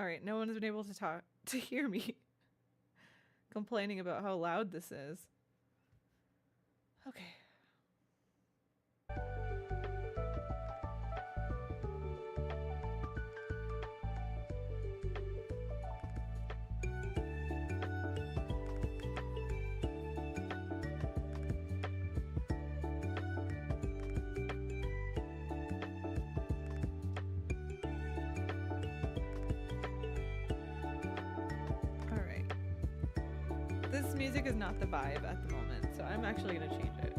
Alright, no one's been able to hear me complaining about how loud this is. Okay. This music is not the vibe at the moment, so I'm actually gonna change it.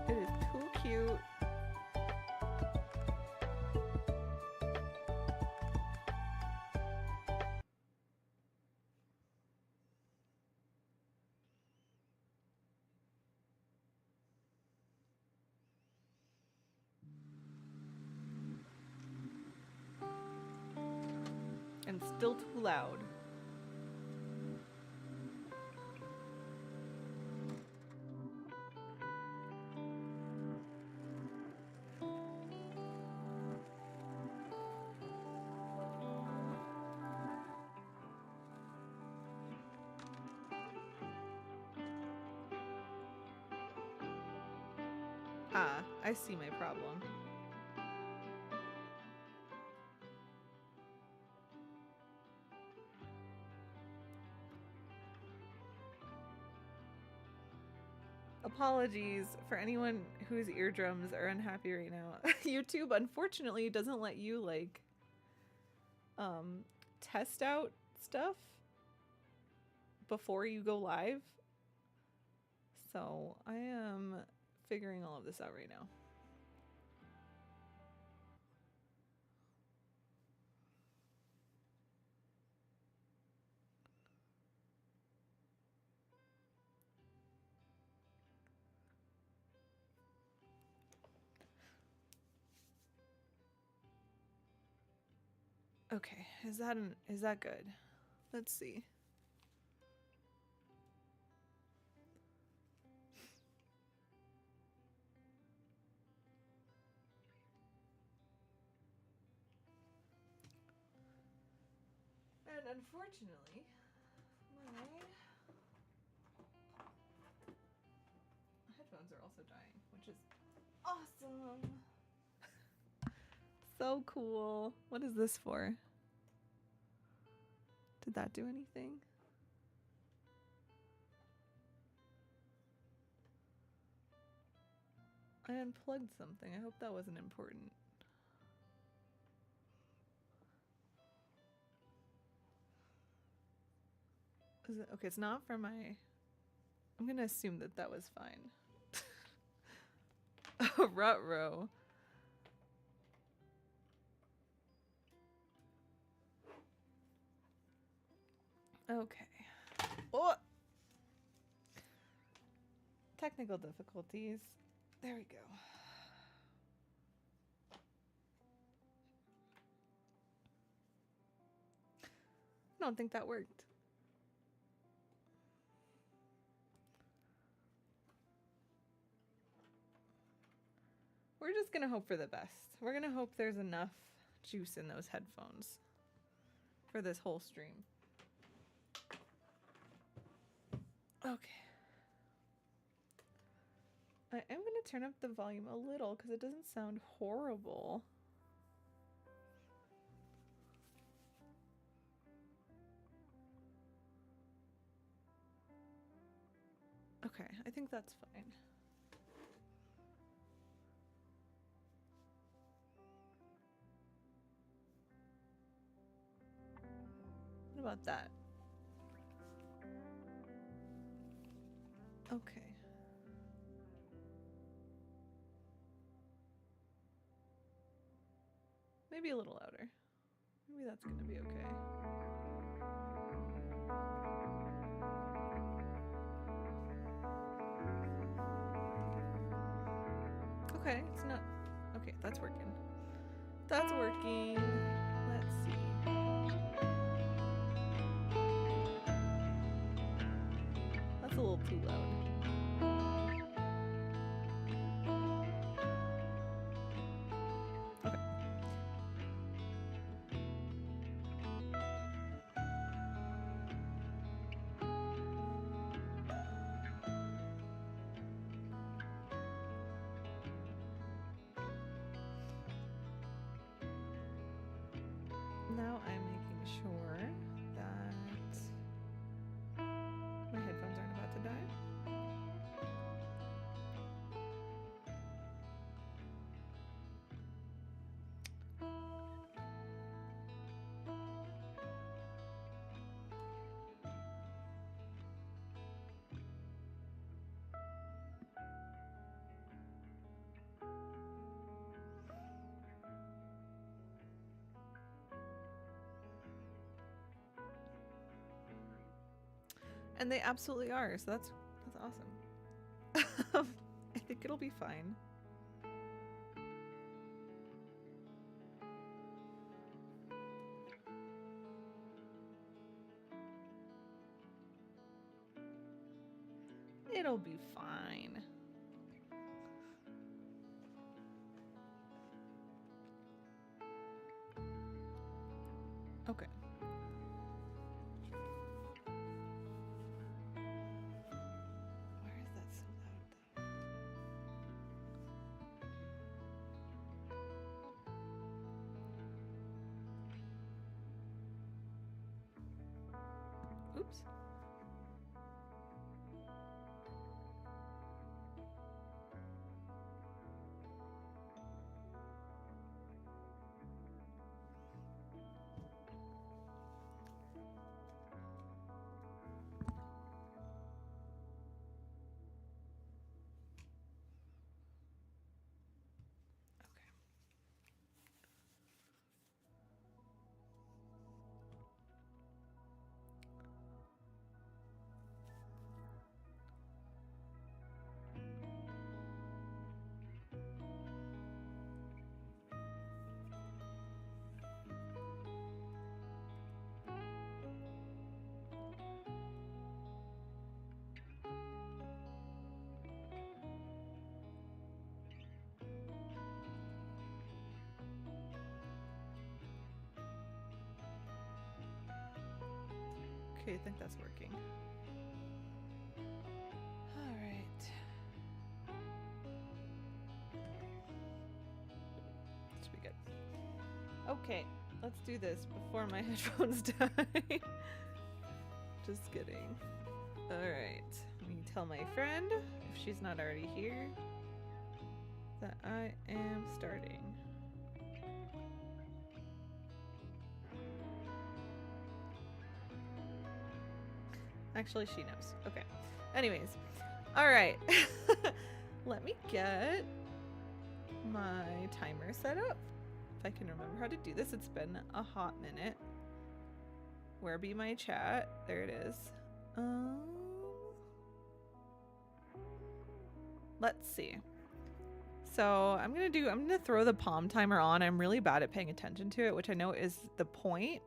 It is too cute. And still too loud. Ah, I see my problem. Apologies for anyone whose eardrums are unhappy right now. YouTube unfortunately doesn't let you like test out stuff before you go live. So I am figuring all of this out right now. Okay, is that good? Let's see. And unfortunately, my headphones are also dying, which is awesome. So cool. What is this for? Did that do anything? I unplugged something. I hope that wasn't important. Is it okay? It's not for my. I'm gonna assume that that was fine. Ruh-roh. Okay. Oh! Technical difficulties. There we go. I don't think that worked. We're just gonna hope for the best. We're gonna hope there's enough juice in those headphones for this whole stream. Okay. I am gonna turn up the volume a little because it doesn't sound horrible. Okay, I think that's fine. What about that? Okay. Maybe a little louder. Maybe that's gonna be okay. Okay, it's not. Okay, that's working. That's working. Let's see. That's a little too loud. Okay. sure that my headphones aren't about to die. And they absolutely are, so that's awesome. I think it'll be fine. It'll be fine. Okay. Why is that so loud though? Oops. Okay, I think that's working. All right. Should be good. Okay, let's do this before my headphones die. Just kidding. All right. Let me tell my friend, if she's not already here, that I am starting. Actually, she knows. Okay. Anyways. All right. Let me get my timer set up. If I can remember how to do this. It's been a hot minute. Where be my chat? There it is. Let's see. So I'm gonna throw the palm timer on. I'm really bad at paying attention to it, which I know is the point.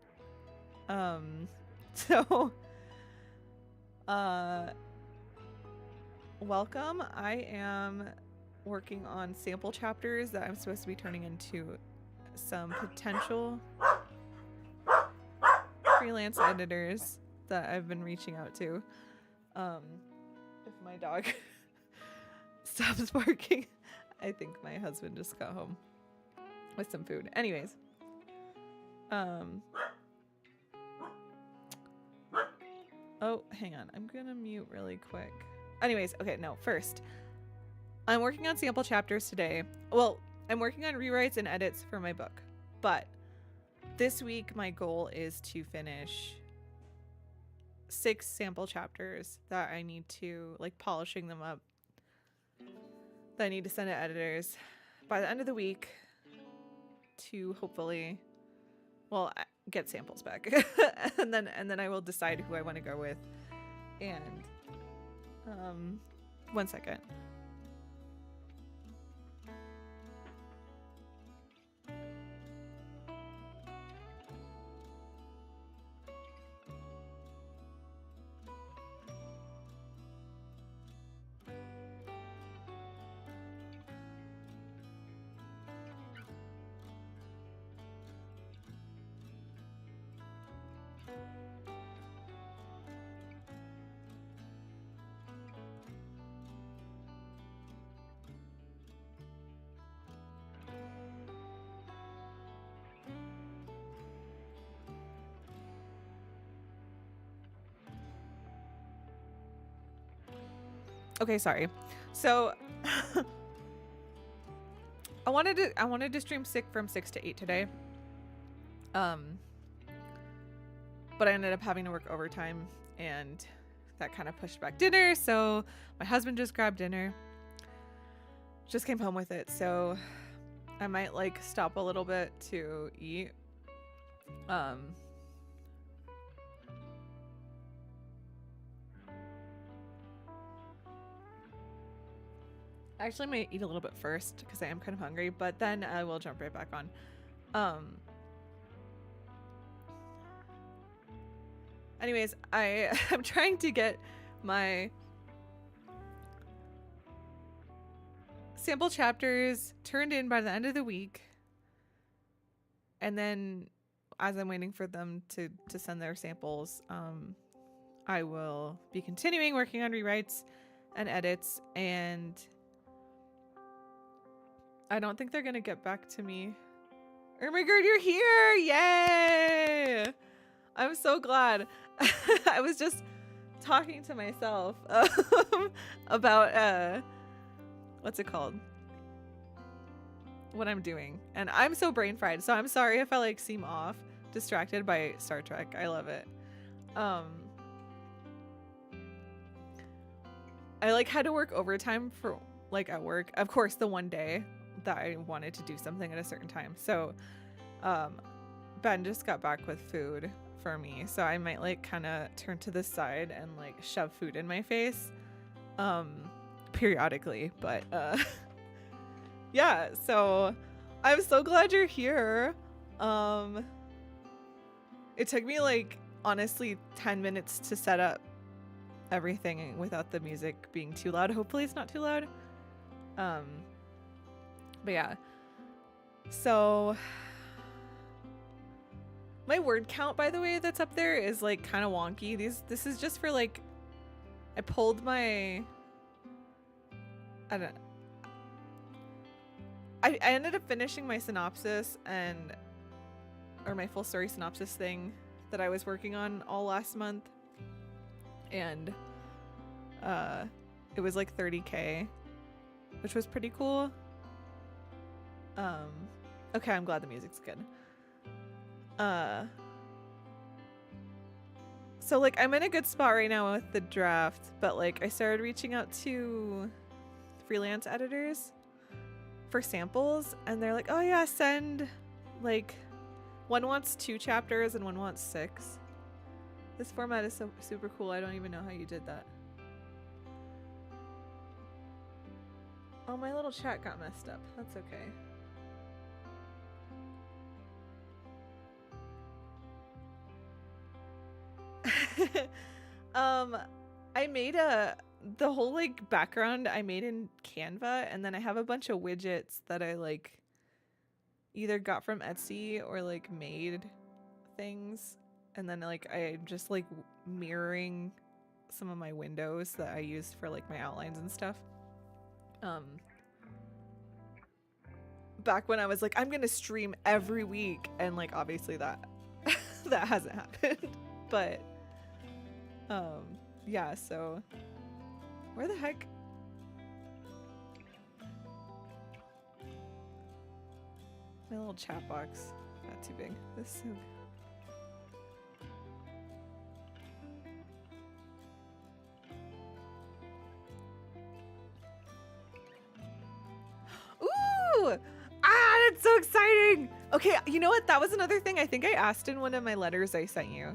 Welcome. I am working on sample chapters that I'm supposed to be turning into some potential freelance editors that I've been reaching out to. If my dog stops barking, I think my husband just got home with some food. Anyways, oh, hang on. I'm gonna mute really quick. Anyways, okay, no, first, I'm working on sample chapters today. Well, I'm working on rewrites and edits for my book, but this week my goal is to finish 6 sample chapters that I need to, like, polishing them up, that I need to send to editors by the end of the week to hopefully, well, get samples back. and then I will decide who I want to go with. And 1 second. Okay, sorry. So I wanted to stream sick from 6 to 8 today. But I ended up having to work overtime, and that kind of pushed back dinner. So my husband just grabbed dinner. Just came home with it. So I might like stop a little bit to eat. I actually might eat a little bit first because I am kind of hungry, but then I will jump right back on. Anyways, I'm trying to get my sample chapters turned in by the end of the week. And then as I'm waiting for them to send their samples, I will be continuing working on rewrites and edits, and I don't think they're gonna get back to me. Ermigerd, you're here! Yay! I'm so glad. I was just talking to myself about what's it called? What I'm doing, and I'm so brain fried, so I'm sorry if I like seem off, distracted by Star Trek. I love it. I like had to work overtime for like at work, of course, the one day that I wanted to do something at a certain time. So Ben just got back with food for me, so I might like kind of turn to the side and like shove food in my face periodically, but yeah, so I'm so glad you're here. It took me like honestly 10 minutes to set up everything without the music being too loud. Hopefully it's not too loud. But yeah, so my word count, by the way, that's up there is like kind of wonky. This is just for like, I pulled my, I ended up finishing my synopsis or my full story synopsis thing that I was working on all last month, and it was like 30K, which was pretty cool. Okay, I'm glad the music's good. So like I'm in a good spot right now with the draft, but like I started reaching out to freelance editors for samples, and they're like, oh yeah, send, like, one wants 2 chapters and one wants 6. This format is so super cool. I don't even know how you did that. Oh, my little chat got messed up. That's okay. I made the whole like background I made in Canva, and then I have a bunch of widgets that I like either got from Etsy or like made things, and then like I just like mirroring some of my windows that I used for like my outlines and stuff. Back when I was like, I'm gonna stream every week, and like obviously that that hasn't happened. But yeah, so where the heck? My little chat box. Not too big. This is so... Ooh! Ah, that's so exciting! Okay, you know what? That was another thing I think I asked in one of my letters I sent you.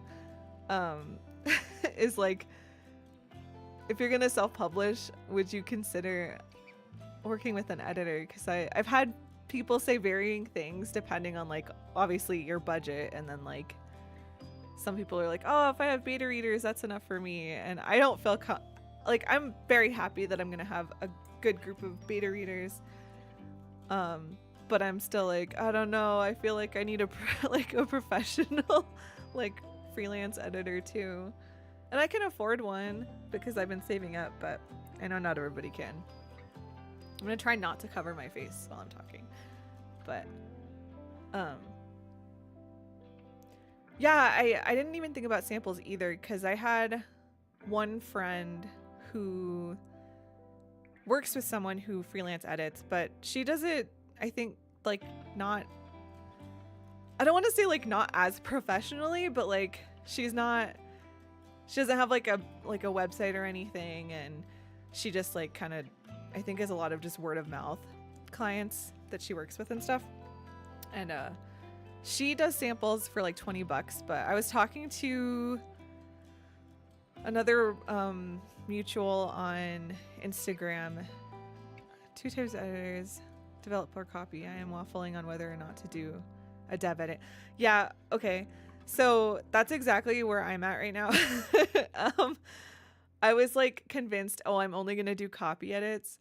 Is like, if you're gonna self-publish, would you consider working with an editor? Because I've had people say varying things depending on like obviously your budget, and then like some people are like, oh, if I have beta readers, that's enough for me, and I don't feel like I'm very happy that I'm gonna have a good group of beta readers, but I'm still like, I don't know, I feel like I need a like a professional like freelance editor too, and I can afford one because I've been saving up, but I know not everybody can. I'm gonna try not to cover my face while I'm talking, but yeah, I didn't even think about samples either, because I had one friend who works with someone who freelance edits, but she does it, I think, like not, I don't want to say like not as professionally, but like she doesn't have like a website or anything, and she just like kind of, I think, is a lot of just word of mouth clients that she works with and stuff. And she does samples for like $20, but I was talking to another mutual on Instagram, 2 Types Editors, developer copy. I am waffling on whether or not to do a dev edit. Yeah, okay. So that's exactly where I'm at right now. I was like convinced, oh, I'm only gonna do copy edits.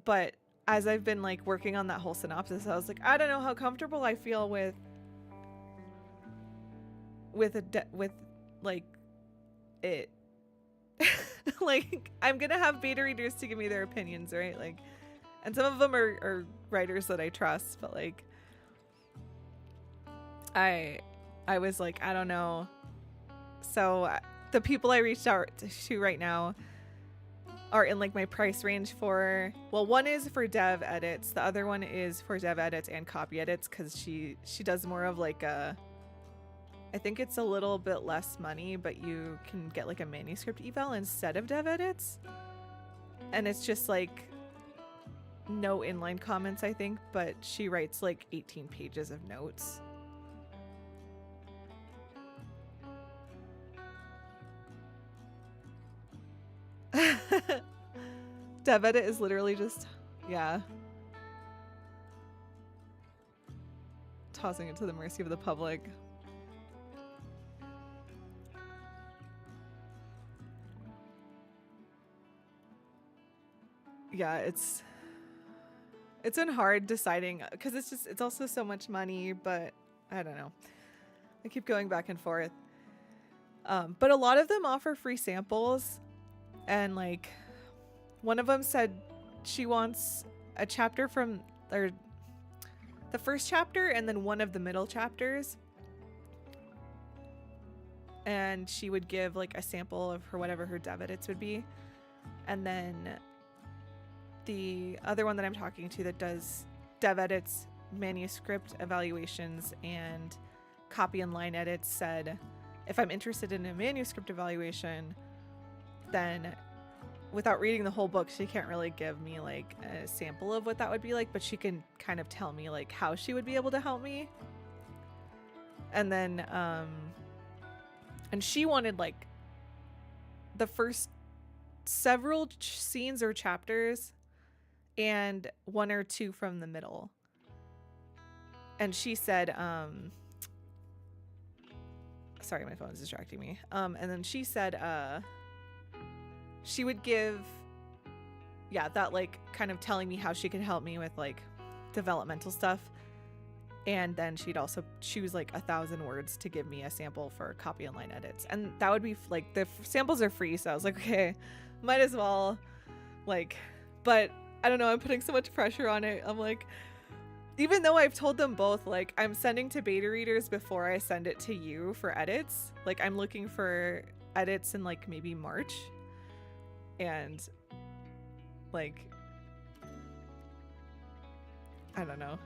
But as I've been like working on that whole synopsis, I was like, I don't know how comfortable I feel with like it. Like, I'm gonna have beta readers to give me their opinions, right? Like, and some of them are writers that I trust, but like I was like, I don't know. So the people I reached out to right now are in like my price range for, well, one is for dev edits, the other one is for dev edits and copy edits, because she does more of like a, I think it's a little bit less money, but you can get like a manuscript eval instead of dev edits, and it's just like no inline comments, I think, but she writes like 18 pages of notes. Dev edit is literally just, yeah, tossing it to the mercy of the public. Yeah, it's been hard deciding, because it's also so much money, but I don't know. I keep going back and forth. But a lot of them offer free samples, and like one of them said she wants a chapter from, or the first chapter and then one of the middle chapters, and she would give like a sample of her whatever her dev edits would be. And then the other one that I'm talking to that does dev edits, manuscript evaluations, and copy and line edits said if I'm interested in a manuscript evaluation, then without reading the whole book, she can't really give me like a sample of what that would be like, but she can kind of tell me like how she would be able to help me. And then and she wanted like the first several scenes or chapters and 1 or 2 from the middle. And she said sorry, my phone is distracting me. And then she said she would give, yeah, that like kind of telling me how she could help me with like developmental stuff. And then she'd also choose like 1,000 words to give me a sample for copy and line edits. And that would be like, the samples are free. So I was like, okay, might as well, like, but I don't know. I'm putting so much pressure on it. I'm like, even though I've told them both, like, I'm sending to beta readers before I send it to you for edits. Like, I'm looking for edits in like maybe March. And like, I don't know.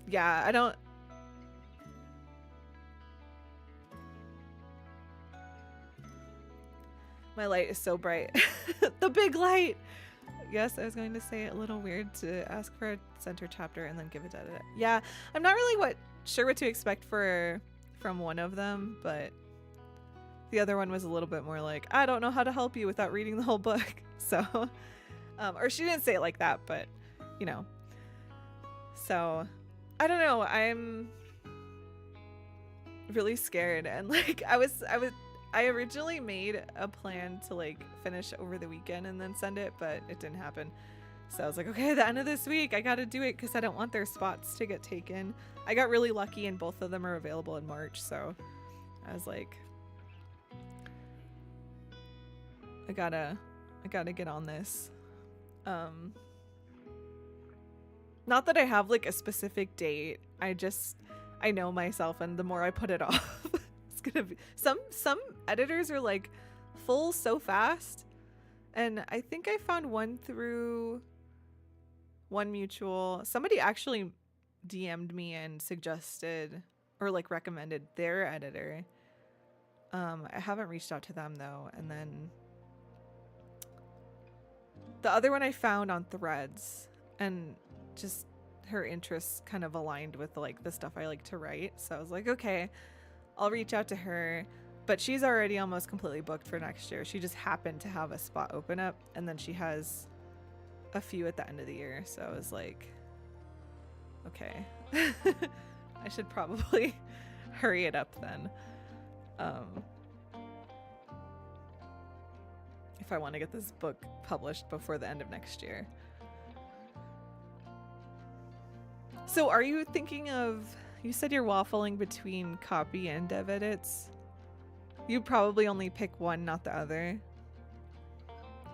Yeah, I don't. My light is so bright. The big light. Yes, I was going to say it a little weird to ask for a center chapter and then give it to edit. Yeah, I'm not really sure what to expect from one of them, but the other one was a little bit more like, I don't know how to help you without reading the whole book. So, or she didn't say it like that, but you know. So, I don't know. I'm really scared, and like I originally made a plan to like finish over the weekend and then send it, but it didn't happen. So I was like, okay, at the end of this week, I got to do it because I don't want their spots to get taken. I got really lucky and both of them are available in March. So I was like, I gotta get on this. Um, not that I have like a specific date. I know myself, and the more I put it off, it's gonna be some editors are like full so fast. And I think I found one through one mutual. Somebody actually DM'd me and suggested or like recommended their editor. I haven't reached out to them though. And then the other one I found on Threads, and just her interests kind of aligned with like the stuff I like to write. So I was like, okay, I'll reach out to her. But she's already almost completely booked for next year. She just happened to have a spot open up, and then she has a few at the end of the year. So I was like, okay, I should probably hurry it up then. If I want to get this book published before the end of next year. So are you thinking of, you said you're waffling between copy and dev edits. You'd probably only pick one, not the other,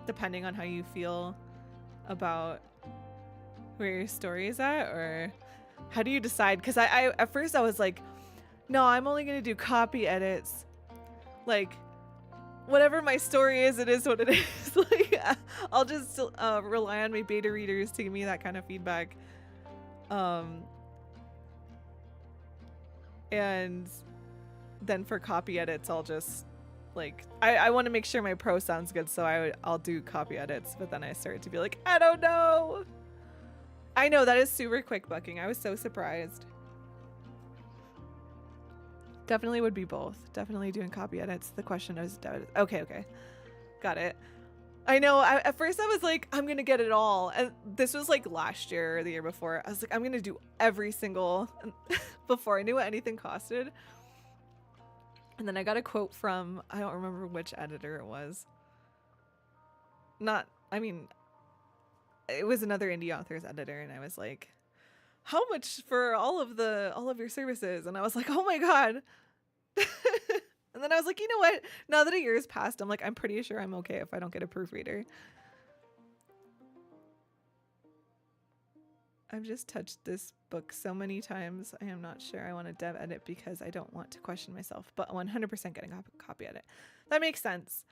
depending on how you feel about where your story is at, or how do you decide? Because I at first I was like, no, I'm only going to do copy edits. Like, whatever my story is, it is what it is. Like, I'll just rely on my beta readers to give me that kind of feedback. And then for copy edits, I'll just like, I want to make sure my prose sounds good, so I'll do copy edits. But then I started to be like, I don't know. I know that is super quick booking. I was so surprised. Definitely would be both. Definitely doing copy edits. The question is, okay, got it. I know. At first I was like, I'm gonna get it all, and this was like last year or the year before. I was like, I'm gonna do every single before I knew what anything costed. And then I got a quote from, I don't remember which editor it was. It was another indie author's editor, and I was like, how much for all of your services? And I was like, oh my god. And then I was like, you know what? Now that a year has passed, I'm like, I'm pretty sure I'm okay if I don't get a proofreader. I've just touched this book so many times. I am not sure I want to dev edit because I don't want to question myself, but 100% getting a copy edit. That makes sense.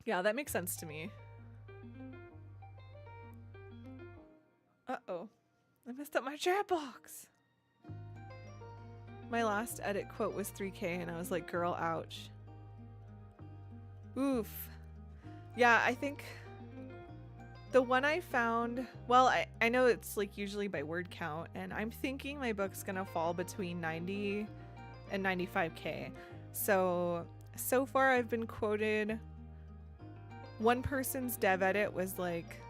Yeah, that makes sense to me. Uh-oh. I messed up my chat box. My last edit quote was 3K, and I was like, girl, ouch. Oof. Yeah, I think the one I found, well, I know it's like usually by word count, and I'm thinking my book's gonna fall between 90 and 95K. So far I've been quoted, one person's dev edit was like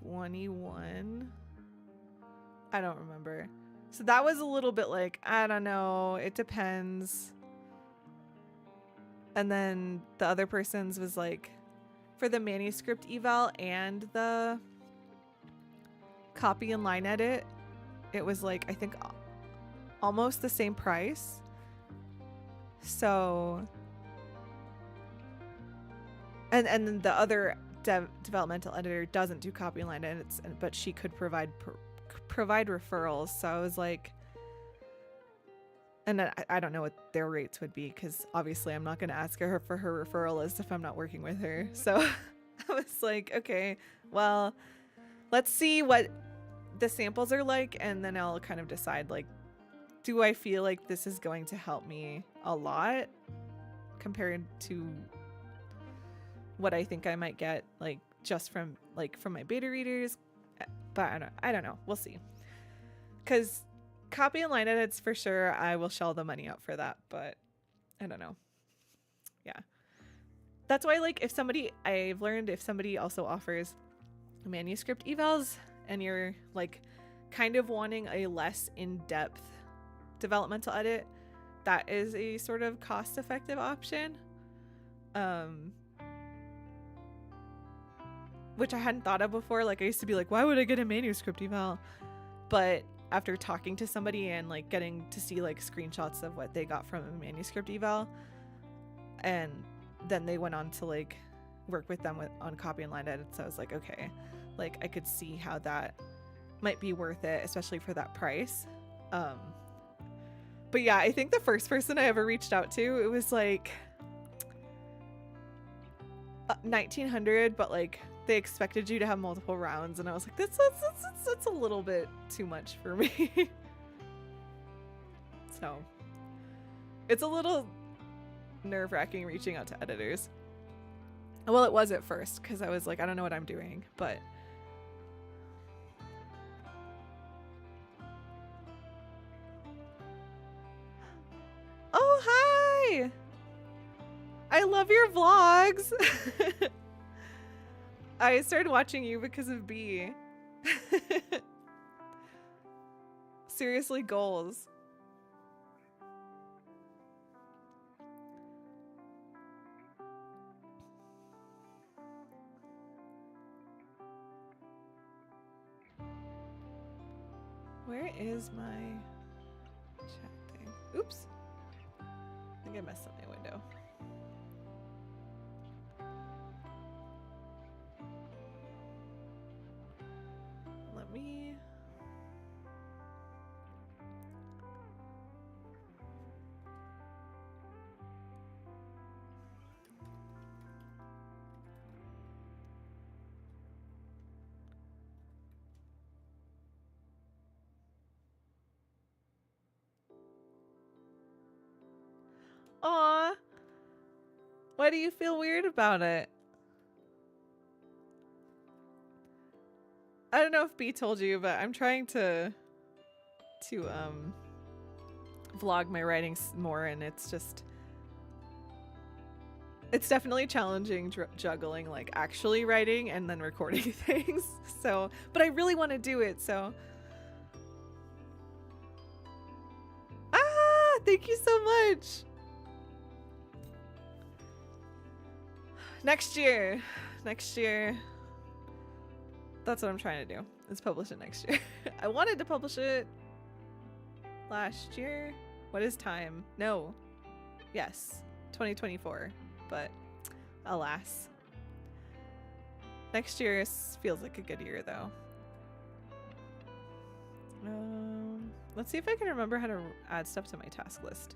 21. I don't remember. So that was a little bit like, I don't know, it depends. And then the other person's was like, for the manuscript eval and the copy and line edit, it was like, I think almost the same price. So, and then the other developmental editor doesn't do copy and line edits, but she could provide referrals. So I was like, and I don't know what their rates would be, because obviously I'm not going to ask her for her referral list if I'm not working with her. So I was like, okay, well, let's see what the samples are like, and then I'll kind of decide, like, do I feel like this is going to help me a lot compared to what I think I might get, like, just from my beta readers. But I don't know. We'll see. Because copy and line edits, for sure, I will shell the money out for that, but I don't know. Yeah. That's why, like, I've learned if somebody also offers manuscript evals and you're, like, kind of wanting a less in-depth developmental edit, that is a sort of cost-effective option. Which I hadn't thought of before. Like, I used to be like, why would I get a manuscript eval? But after talking to somebody and like getting to see like screenshots of what they got from a manuscript eval, and then they went on to like work with them on copy and line edits. So I was like, okay, like I could see how that might be worth it, especially for that price. But yeah, I think the first person I ever reached out to, it was like 1900, but like they expected you to have multiple rounds, and I was like, that's a little bit too much for me. So it's a little nerve-wracking reaching out to editors. Well, it was at first, because I was like, I don't know what I'm doing, but oh, hi! I love your vlogs. I started watching you because of B. Seriously, goals. Where is my chat thing? Oops. I think I messed up my window. Let me... Aw. Why do you feel weird about it? I don't know if B told you, but I'm trying to vlog my writings more, and it's definitely challenging juggling like actually writing and then recording things. So, but I really want to do it, so. Ah, thank you so much. Next year. That's what I'm trying to do, is publish it next year. I wanted to publish it last year. What is time? No. Yes. 2024. But alas. Next year feels like a good year, though. Let's see if I can remember how to add stuff to my task list.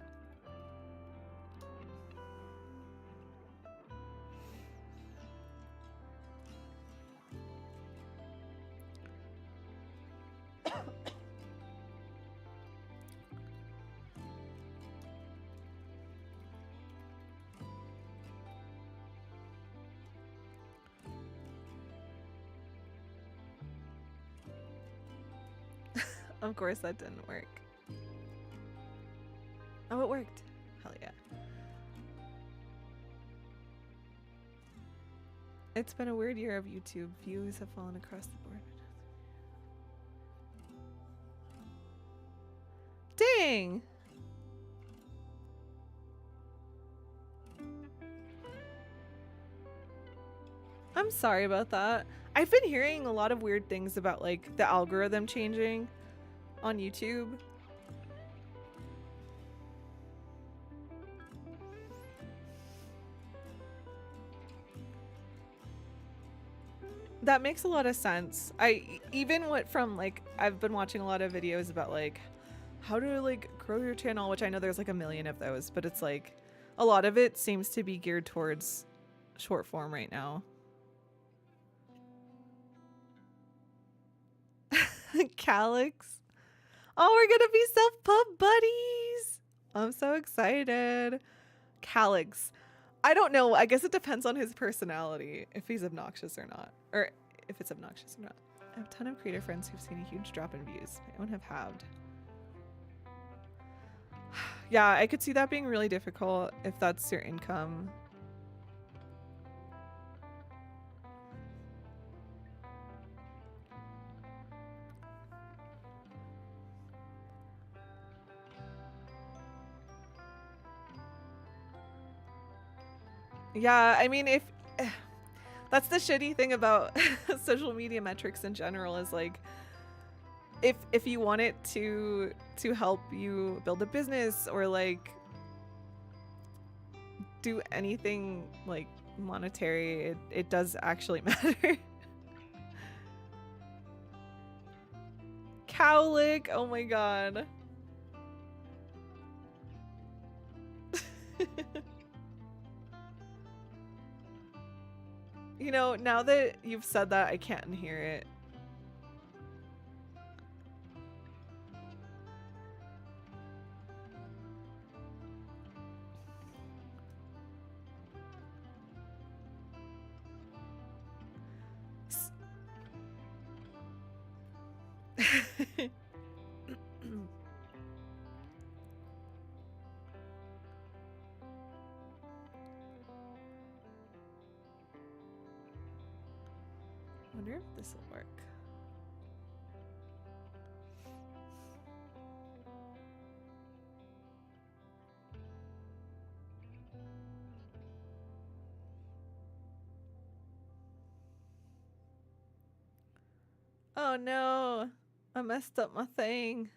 Of course that didn't work. Oh, it worked. Hell yeah. It's been a weird year of YouTube. Views have fallen across the board. Dang! I'm sorry about that. I've been hearing a lot of weird things about like the algorithm changing on YouTube. That makes a lot of sense. I've been watching a lot of videos about like how to like grow your channel, which I know there's like a million of those, but it's like a lot of it seems to be geared towards short form right now. Calyx. Oh, we're gonna be self-pub buddies. I'm so excited. Calyx. I don't know. I guess it depends on his personality, if he's obnoxious or not. Or if it's obnoxious or not. I have a ton of creator friends who've seen a huge drop in views. I don't have halved. Yeah, I could see that being really difficult if that's your income. Yeah, I mean, if that's the shitty thing about social media metrics in general, is like if you want it to help you build a business or like do anything like monetary, it does actually matter. Cowlick, oh my god. You know, now that you've said that, I can't hear it. Wonder if this will work. Oh no, I messed up my thing.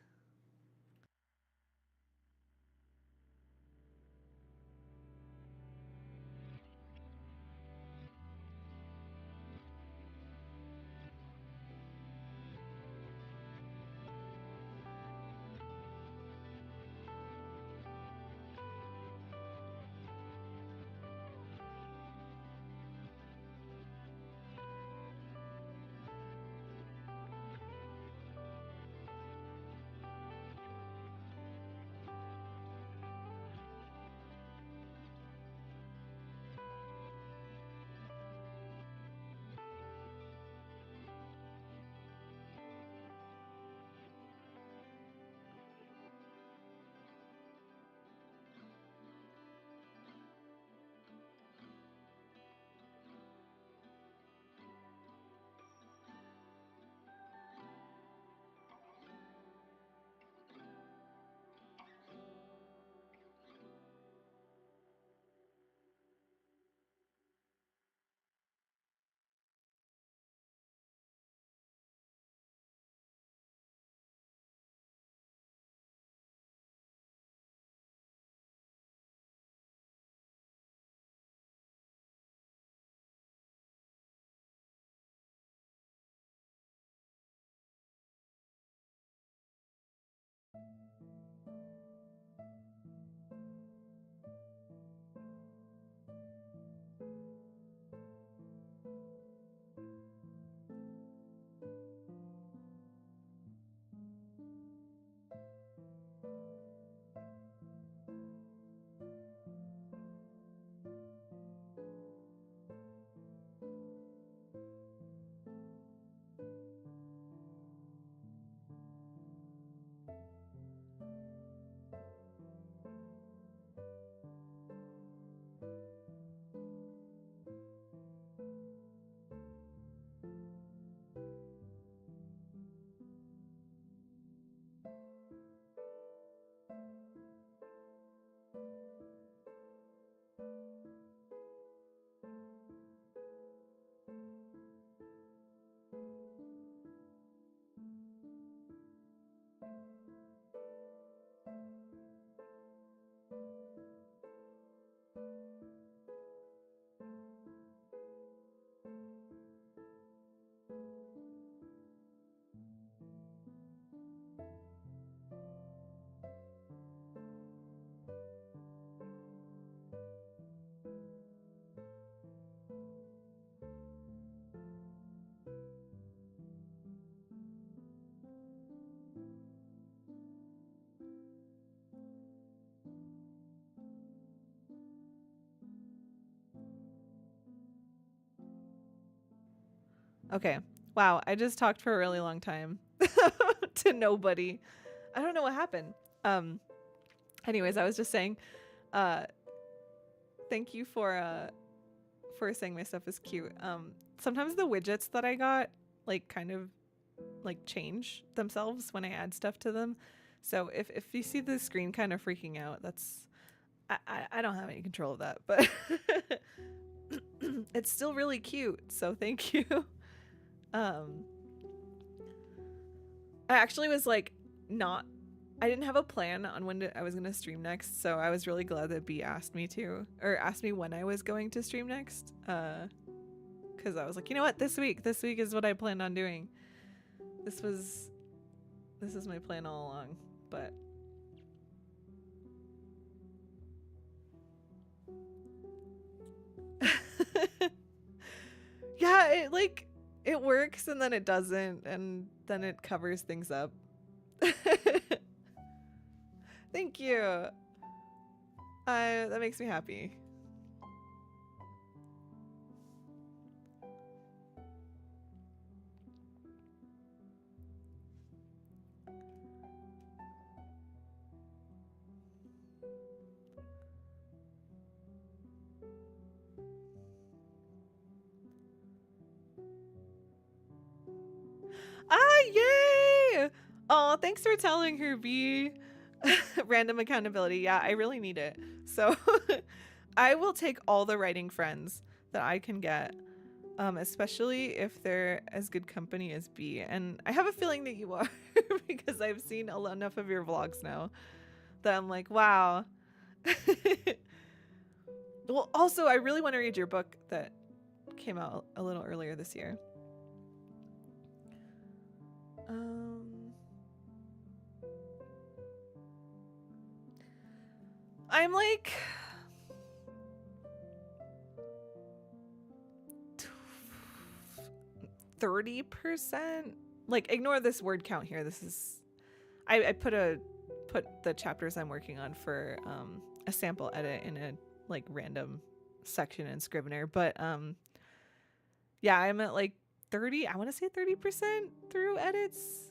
Okay. Wow, I just talked for a really long time to nobody. I don't know what happened. Um anyways, I was just saying uh thank you for saying my stuff is cute. Sometimes the widgets that I got like kind of like change themselves when I add stuff to them. So if you see the screen kind of freaking out, that's I don't have any control of that, but it's still really cute. So thank you. Um I actually was like, not, I didn't have a plan on when I was going to stream next. So I was really glad that B asked me to, or asked me when I was going to stream next. Because I was like, you know what, this week is what I planned on doing. This is my plan all along, but yeah, it works and then it doesn't, and then it covers things up. Thank you. That makes me happy. Yay! Oh, thanks for telling her, B. Random accountability. Yeah, I really need it. So I will take all the writing friends that I can get, especially if they're as good company as B. And I have a feeling that you are because I've seen enough of your vlogs now that I'm like, wow. Well, also, I really want to read your book that came out a little earlier this year. I'm like 30%. Like, ignore this word count here. This is I put the chapters I'm working on for a sample edit in a like random section in Scrivener, but yeah, I'm at like 30, I want to say 30% through edits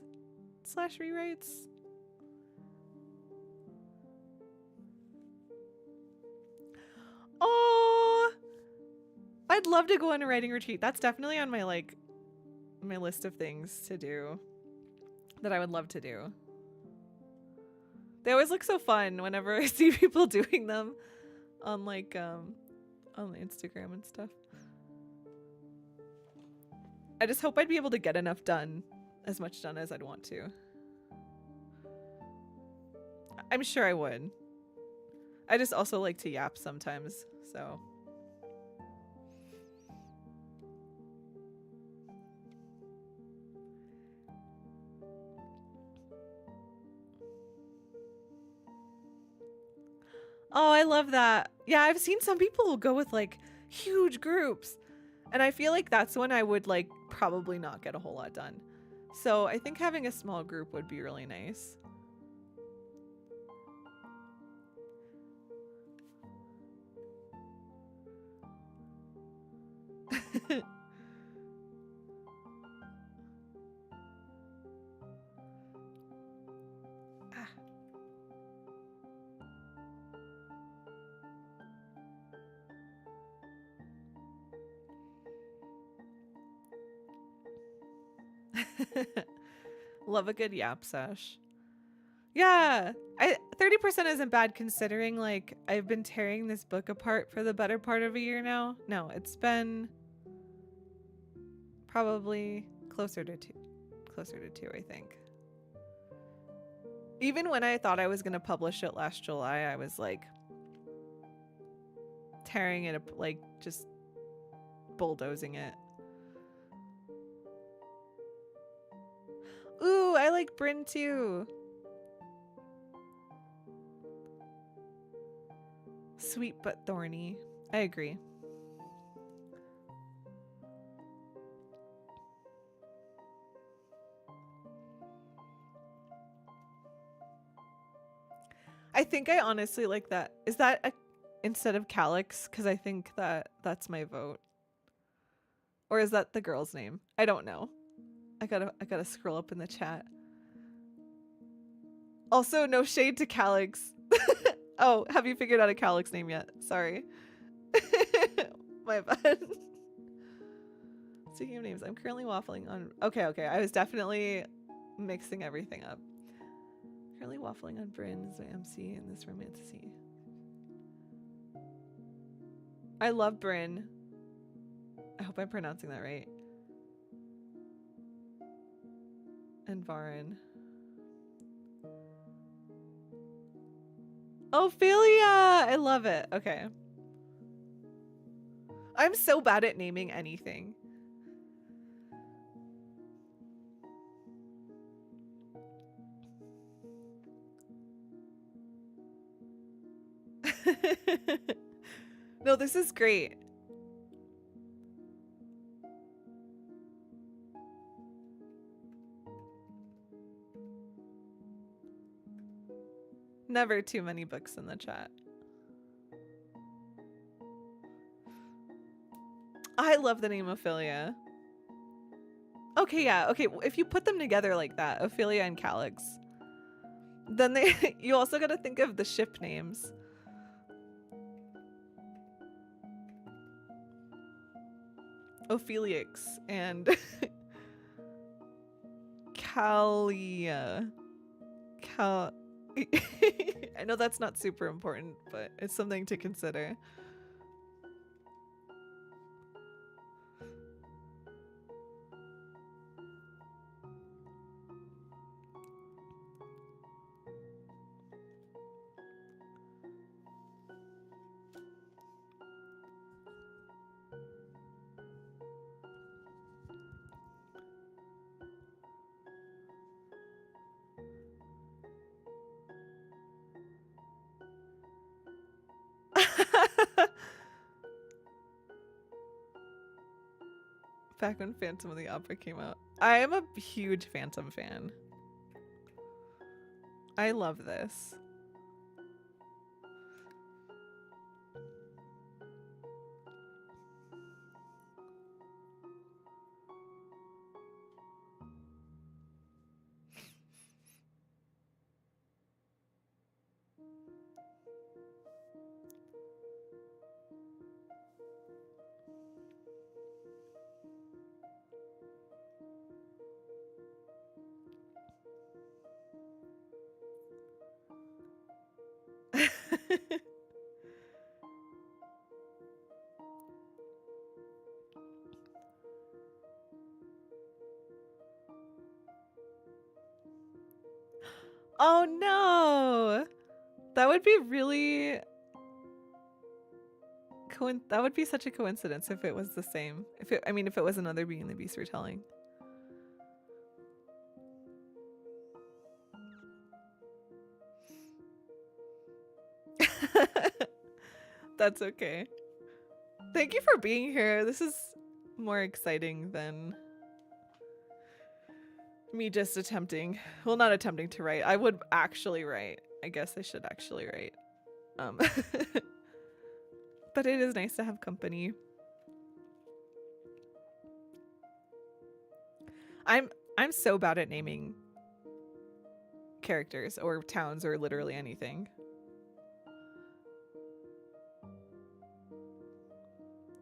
/ rewrites. Oh, I'd love to go on a writing retreat. That's definitely on my my list of things to do that I would love to do. They always look so fun whenever I see people doing them on like on Instagram and stuff. I just hope I'd be able to get enough done, as much done as I'd want to. I'm sure I would. I just also like to yap sometimes, so. Oh, I love that. Yeah, I've seen some people go with like huge groups, and I feel like that's when I would like probably not get a whole lot done. So I think having a small group would be really nice. Love a good yap sesh. Yeah, 30% isn't bad considering like I've been tearing this book apart for the better part of a year now. No, it's been probably closer to two, I think. Even when I thought I was going to publish it last July, I was like tearing it up, like just bulldozing it. Ooh, I like Bryn too. Sweet but thorny. I agree. I think I honestly like that. Is that instead of Calyx? Because I think that's my vote. Or is that the girl's name? I don't know. I gotta scroll up in the chat. Also, no shade to Calyx. Oh, have you figured out a Calyx name yet? Sorry. My bad. Speaking of names, I'm currently waffling on... Okay. I was definitely mixing everything up. Currently waffling on Bryn as my MC in this romantasy. I love Bryn. I hope I'm pronouncing that right. And Varin. Ophelia! I love it. Okay. I'm so bad at naming anything. No, this is great. Never too many books in the chat. I love the name Ophelia. Okay, yeah. Okay, if you put them together like that, Ophelia and Calix, then they you also got to think of the ship names. Ophelix and Calia. I know that's not super important, but it's something to consider. Back when Phantom of the Opera came out. I am a huge Phantom fan. I love this. Oh no! That would be really... that would be such a coincidence if it was the same. If it was another Beauty and the Beast retelling. That's okay. Thank you for being here. This is more exciting than me just attempting. Well, not attempting to write. I would actually write. I guess I should actually write. But it is nice to have company. I'm so bad at naming characters or towns or literally anything.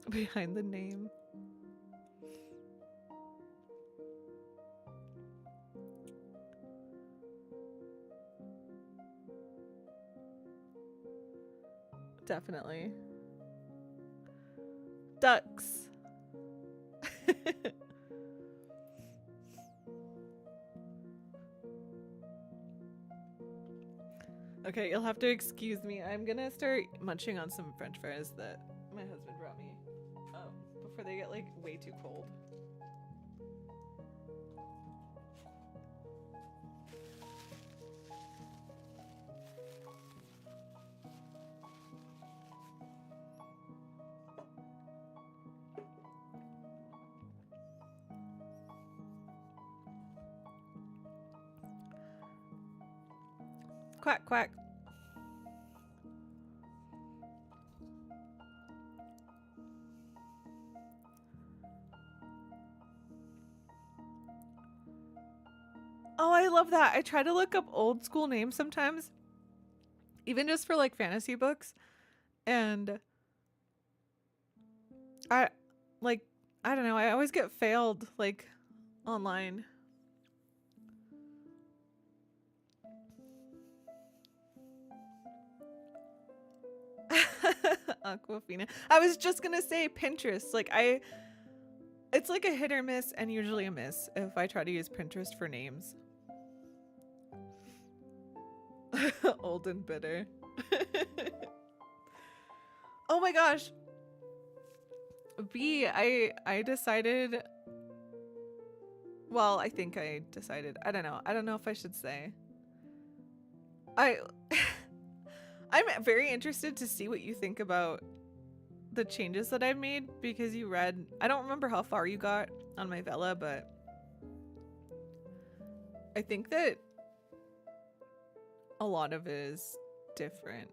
Behind the name. Definitely. Ducks. Okay, you'll have to excuse me. I'm gonna start munching on some French fries that my husband brought me before they get like way too cold. Quack, quack. Oh, I love that. I try to look up old school names sometimes, even just for like fantasy books. And I don't know, I always get failed like online. Aquafina. I was just gonna say Pinterest. Like it's like a hit or miss and usually a miss if I try to use Pinterest for names. Old and bitter. Oh my gosh. B, I decided, well, I think I decided. I don't know. I don't know if I should say. I I'm very interested to see what you think about the changes that I've made because you read, I don't remember how far you got on my Vela, but I think that a lot of it is different,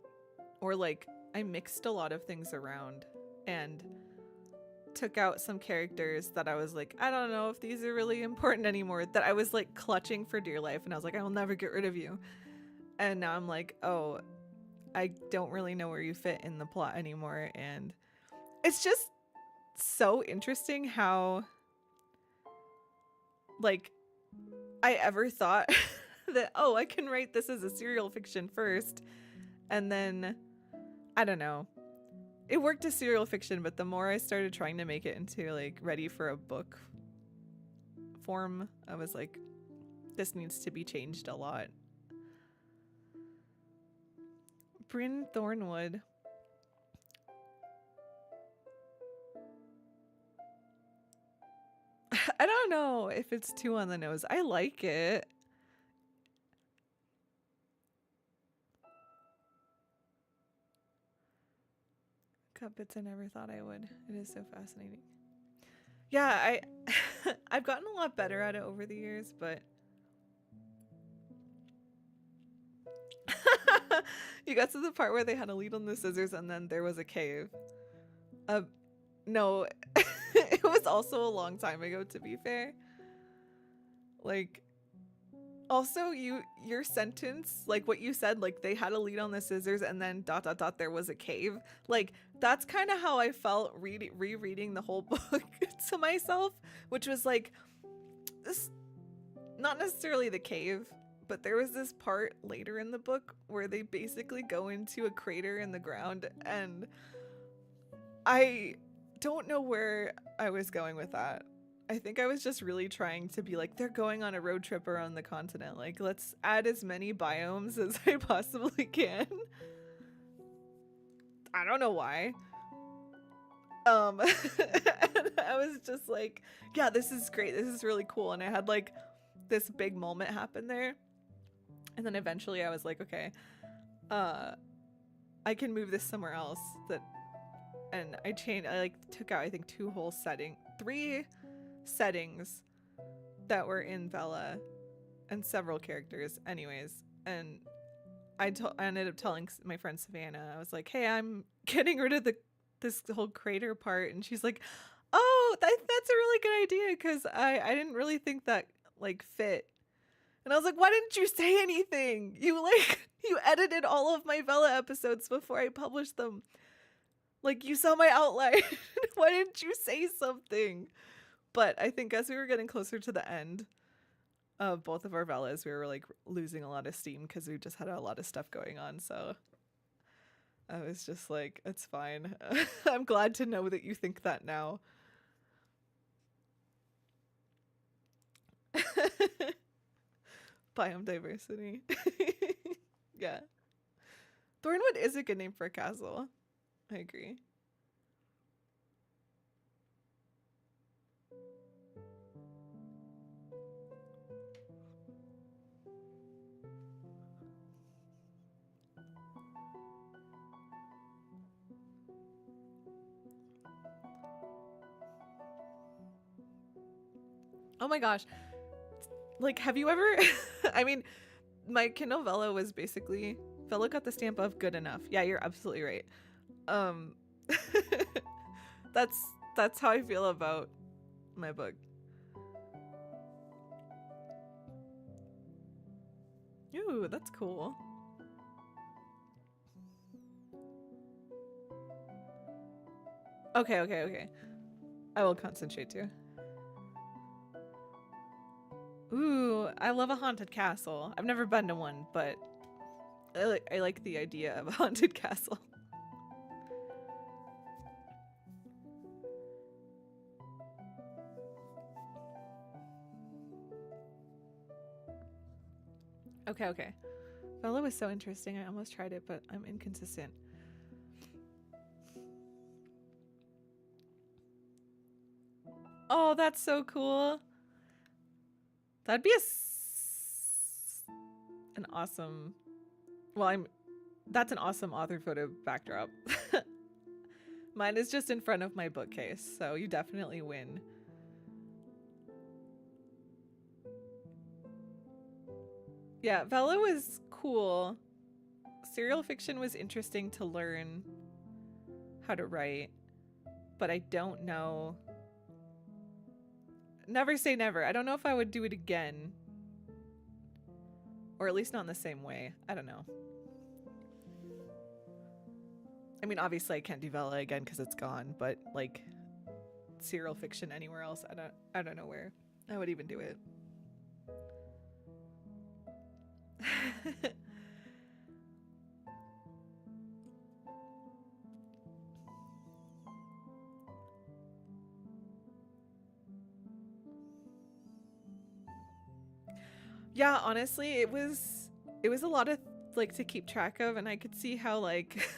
or like I mixed a lot of things around and took out some characters that I was like, I don't know if these are really important anymore, that I was like clutching for dear life, and I was like, I will never get rid of you. And now I'm like, oh, I don't really know where you fit in the plot anymore. And it's just so interesting how like I ever thought that, oh, I can write this as a serial fiction first, and then I don't know, it worked as serial fiction, but the more I started trying to make it into like ready for a book form, I was like, this needs to be changed a lot. Bryn Thornwood. I don't know if it's too on the nose. I like it. Cut bits I never thought I would. It is so fascinating. Yeah, I've gotten a lot better at it over the years, but you got to the part where they had a lead on the scissors and then there was a cave. No, it was also a long time ago, to be fair. Like, also your sentence, like what you said, like they had a lead on the scissors and then ... there was a cave. Like, that's kind of how I felt rereading the whole book to myself, which was like, this, not necessarily the cave, but there was this part later in the book where they basically go into a crater in the ground, and I don't know where I was going with that. I think I was just really trying to be like, they're going on a road trip around the continent. Like, let's add as many biomes as I possibly can. I don't know why. And I was just like, yeah, this is great. This is really cool. And I had like this big moment happen there. And then eventually I was like, okay, I can move this somewhere else. And I like took out, I think, 3 settings that were in Vela and several characters anyways. And I ended up telling my friend Savannah, I was like, hey, I'm getting rid of this whole crater part. And she's like, oh, that's a really good idea, because I didn't really think that like fit. And I was like, why didn't you say anything? You edited all of my Vela episodes before I published them. Like, you saw my outline. Why didn't you say something? But I think as we were getting closer to the end of both of our Velas, we were like losing a lot of steam because we just had a lot of stuff going on. So I was just like, it's fine. I'm glad to know that you think that now. Biome diversity. Yeah. Thornwood is a good name for a castle. I agree. Oh my gosh. Like, have you ever... I mean, my Kindle Vela was basically... Vela got the stamp of good enough. Yeah, you're absolutely right. That's how I feel about my book. Ooh, that's cool. Okay. I will concentrate too. Ooh, I love a haunted castle. I've never been to one, but I like the idea of a haunted castle. Okay. Vela was so interesting. I almost tried it, but I'm inconsistent. Oh, that's so cool. That'd be an awesome. Well, that's an awesome author photo backdrop. Mine is just in front of my bookcase, so you definitely win. Yeah, Vela was cool. Serial fiction was interesting to learn how to write, but I don't know. Never say never. I don't know if I would do it again. Or at least not in the same way. I don't know. I mean, obviously I can't do Vela again because it's gone, but like serial fiction anywhere else, I don't know where I would even do it. Yeah, honestly, it was a lot of like to keep track of, and I could see how like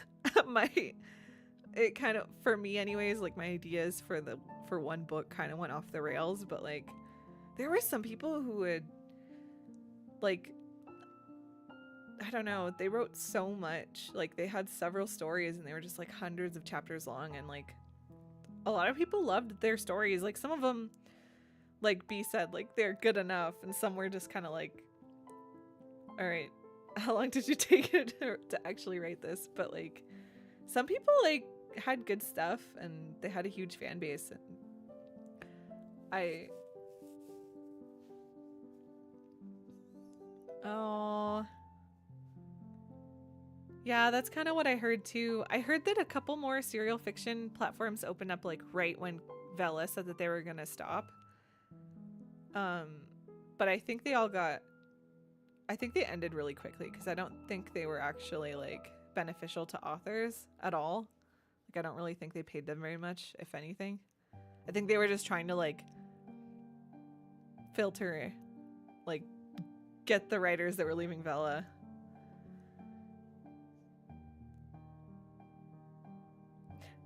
it kind of, for me anyways, like my ideas for one book kind of went off the rails, but like there were some people who would like, I don't know, they wrote so much. Like they had several stories and they were just like hundreds of chapters long, and like a lot of people loved their stories. Like some of them, like B said, like they're good enough, and some were just kind of like, all right, how long did you take it to actually write this? But like some people like had good stuff and they had a huge fan base, and oh yeah, that's kind of what I heard too. I heard that a couple more serial fiction platforms opened up like right when Vela said that they were gonna stop. But I think they ended really quickly because I don't think they were actually like beneficial to authors at all. Like I don't really think they paid them very much, if anything. I think they were just trying to like filter, like get the writers that were leaving Vela.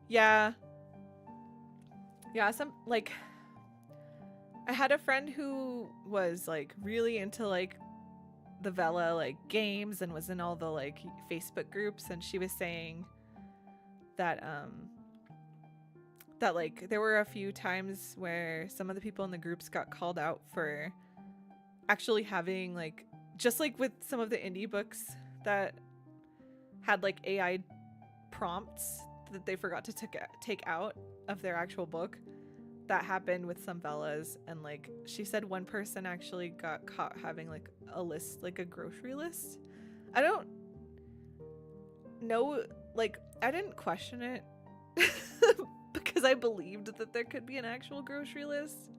Yeah. Yeah, some like I had a friend who was like really into like the Vela like games and was in all the like Facebook groups, and she was saying that that like there were a few times where some of the people in the groups got called out for actually having like, just like with some of the indie books that had like AI prompts that they forgot to take out of their actual book. That happened with some Velas, and like she said one person actually got caught having like a list, like a grocery list. I don't know, like I didn't question it because I believed that there could be an actual grocery list.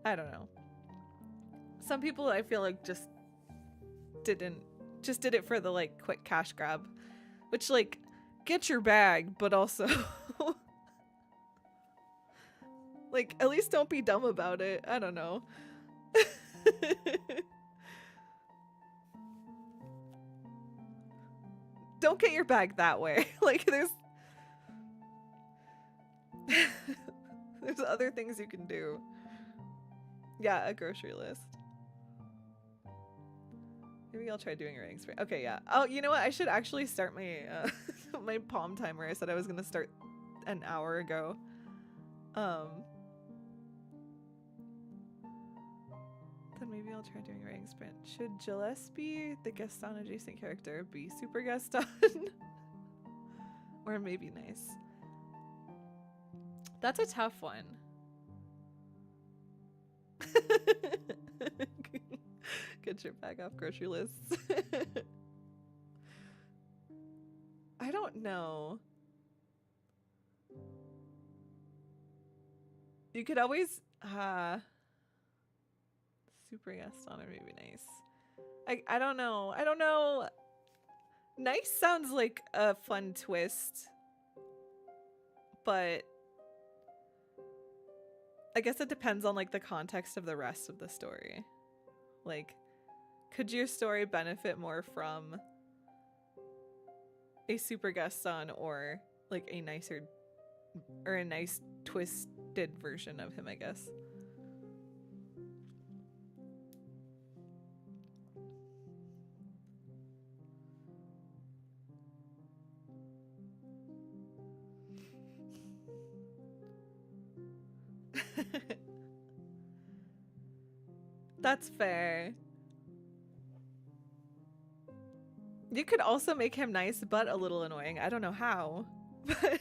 I don't know. Some people I feel like just did it for the like quick cash grab, which like get your bag, but also like at least don't be dumb about it. I don't know. Don't get your bag that way. Like there's there's other things you can do. Yeah, a grocery list. Maybe I'll try doing a writing sprint. Okay, yeah. Oh, you know what? I should actually start my my palm timer. I said I was gonna start an hour ago. Then maybe I'll try doing a writing sprint. Should Gillespie, the Gaston adjacent character, be Super Gaston? Or maybe Nice? That's a tough one. Get your bag off grocery lists. I don't know. You could always Super Gaston or maybe Nice. I don't know. I don't know. Nice sounds like a fun twist, but I guess it depends on like the context of the rest of the story. Like, Could your story benefit more from a super guest son or like a nicer or a nice twisted version of him, I guess? That's fair. You could also make him nice but a little annoying. I don't know how, but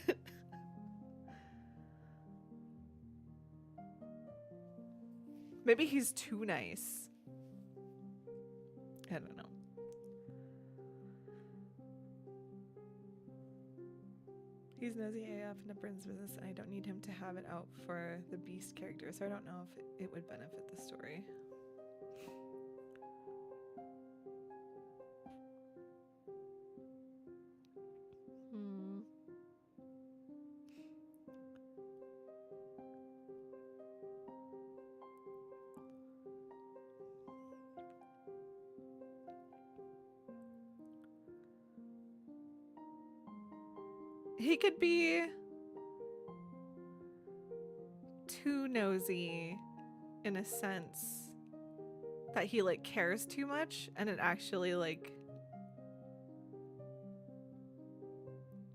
maybe he's too nice. I don't know. He's nosy AF in a Bryn's business, and I don't need him to have it out for the Beast character, so I don't know if it would benefit the story. He could be too nosy in a sense that he like cares too much and it actually like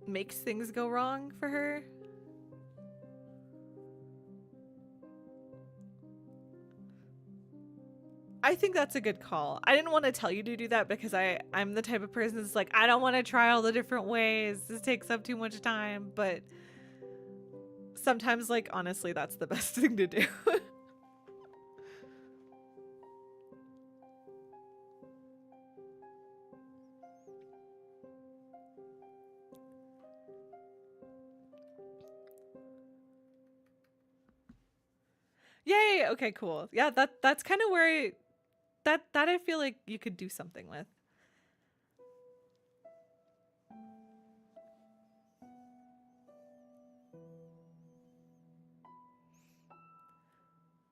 makes things go wrong for her. I think that's a good call. I didn't want to tell you to do that because I'm the type of person that's like, I don't want to try all the different ways. This takes up too much time. But sometimes, like, honestly, that's the best thing to do. Yay! Okay, cool. Yeah, that's kind of where that I feel like you could do something with.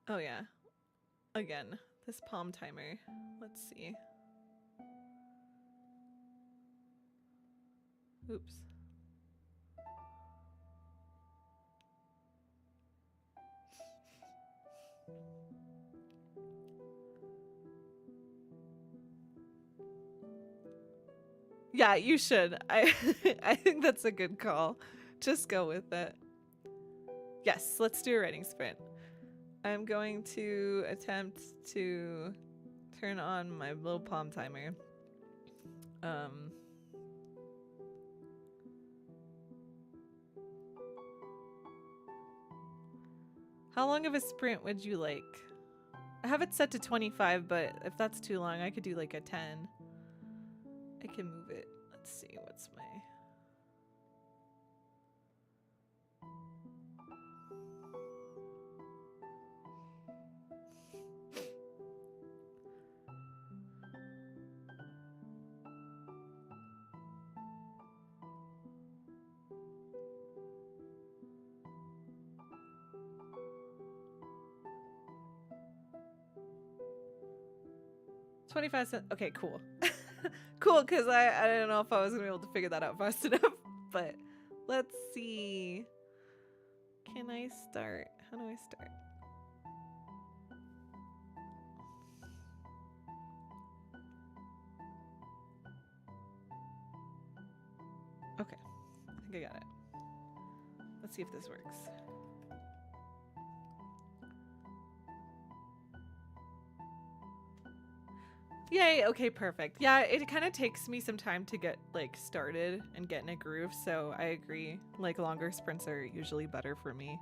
Oh yeah. Again, this palm timer. Let's see. Oops. Yeah, you should. I think that's a good call. Just go with it. Yes, let's do a writing sprint. I'm going to attempt to turn on my little palm timer. How long of a sprint would you like? I have it set to 25, but if that's too long, I could do like a 10. I can move it. Let's see, what's my... $0.25. Okay, cool. Cool, because I don't know if I was going to be able to figure that out fast enough. But let's see. Can I start? How do I start? Okay, I think I got it. Let's see if this works. Yay, okay, perfect. Yeah, it kind of takes me some time to get like started and get in a groove, so I agree. Like longer sprints are usually better for me.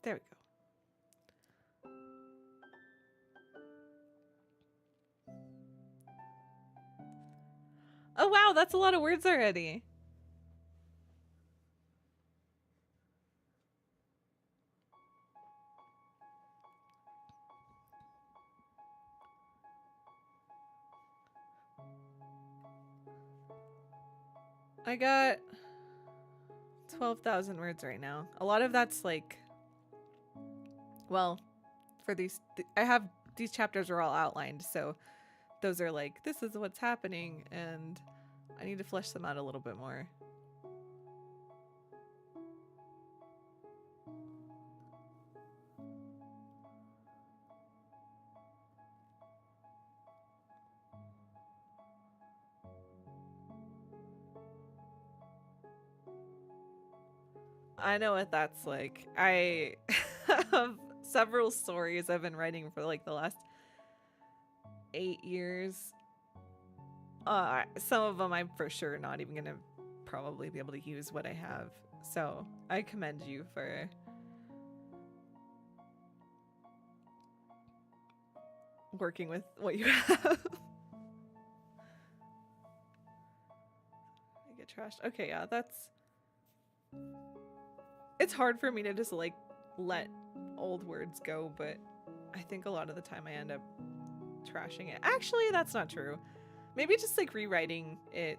There we go. Oh wow, that's a lot of words already. I got 12,000 words right now. A lot of that's like, well, for these, I have these chapters are all outlined, so those are like, this is what's happening, and I need to flesh them out a little bit more. I know what that's like. I have several stories I've been writing for like the last 8 years. Some of them I'm for sure not even gonna probably be able to use what I have. So I commend you for working with what you have. I get trashed. Okay, yeah, that's... It's hard for me to just like let old words go, but I think a lot of the time I end up trashing it. Actually, that's not true. Maybe just like rewriting it.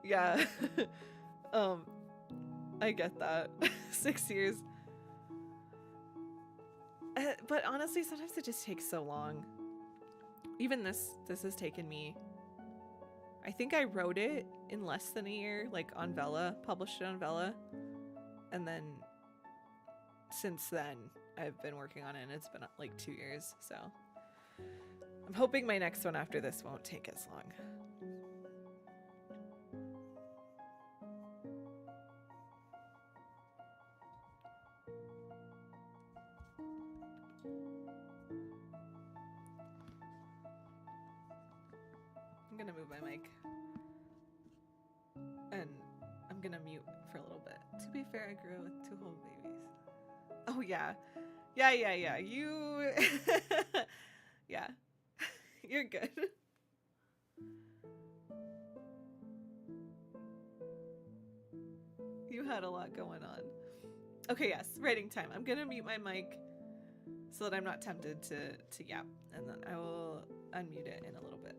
Yeah. I get that. 6 years. But honestly, sometimes it just takes so long. Even this has taken me, I think I wrote it in less than a year, like on Vella, published it on Vella. And then since then, I've been working on it, and it's been like 2 years, so I'm hoping my next one after this won't take as long. I'm gonna move my mic. And I'm gonna mute for a little bit. To be fair, I grew up with 2 whole babies. Oh, yeah. Yeah. You... yeah. You're good. You had a lot going on. Okay, yes. Writing time. I'm gonna mute my mic so that I'm not tempted to yap. And then I will unmute it in a little bit.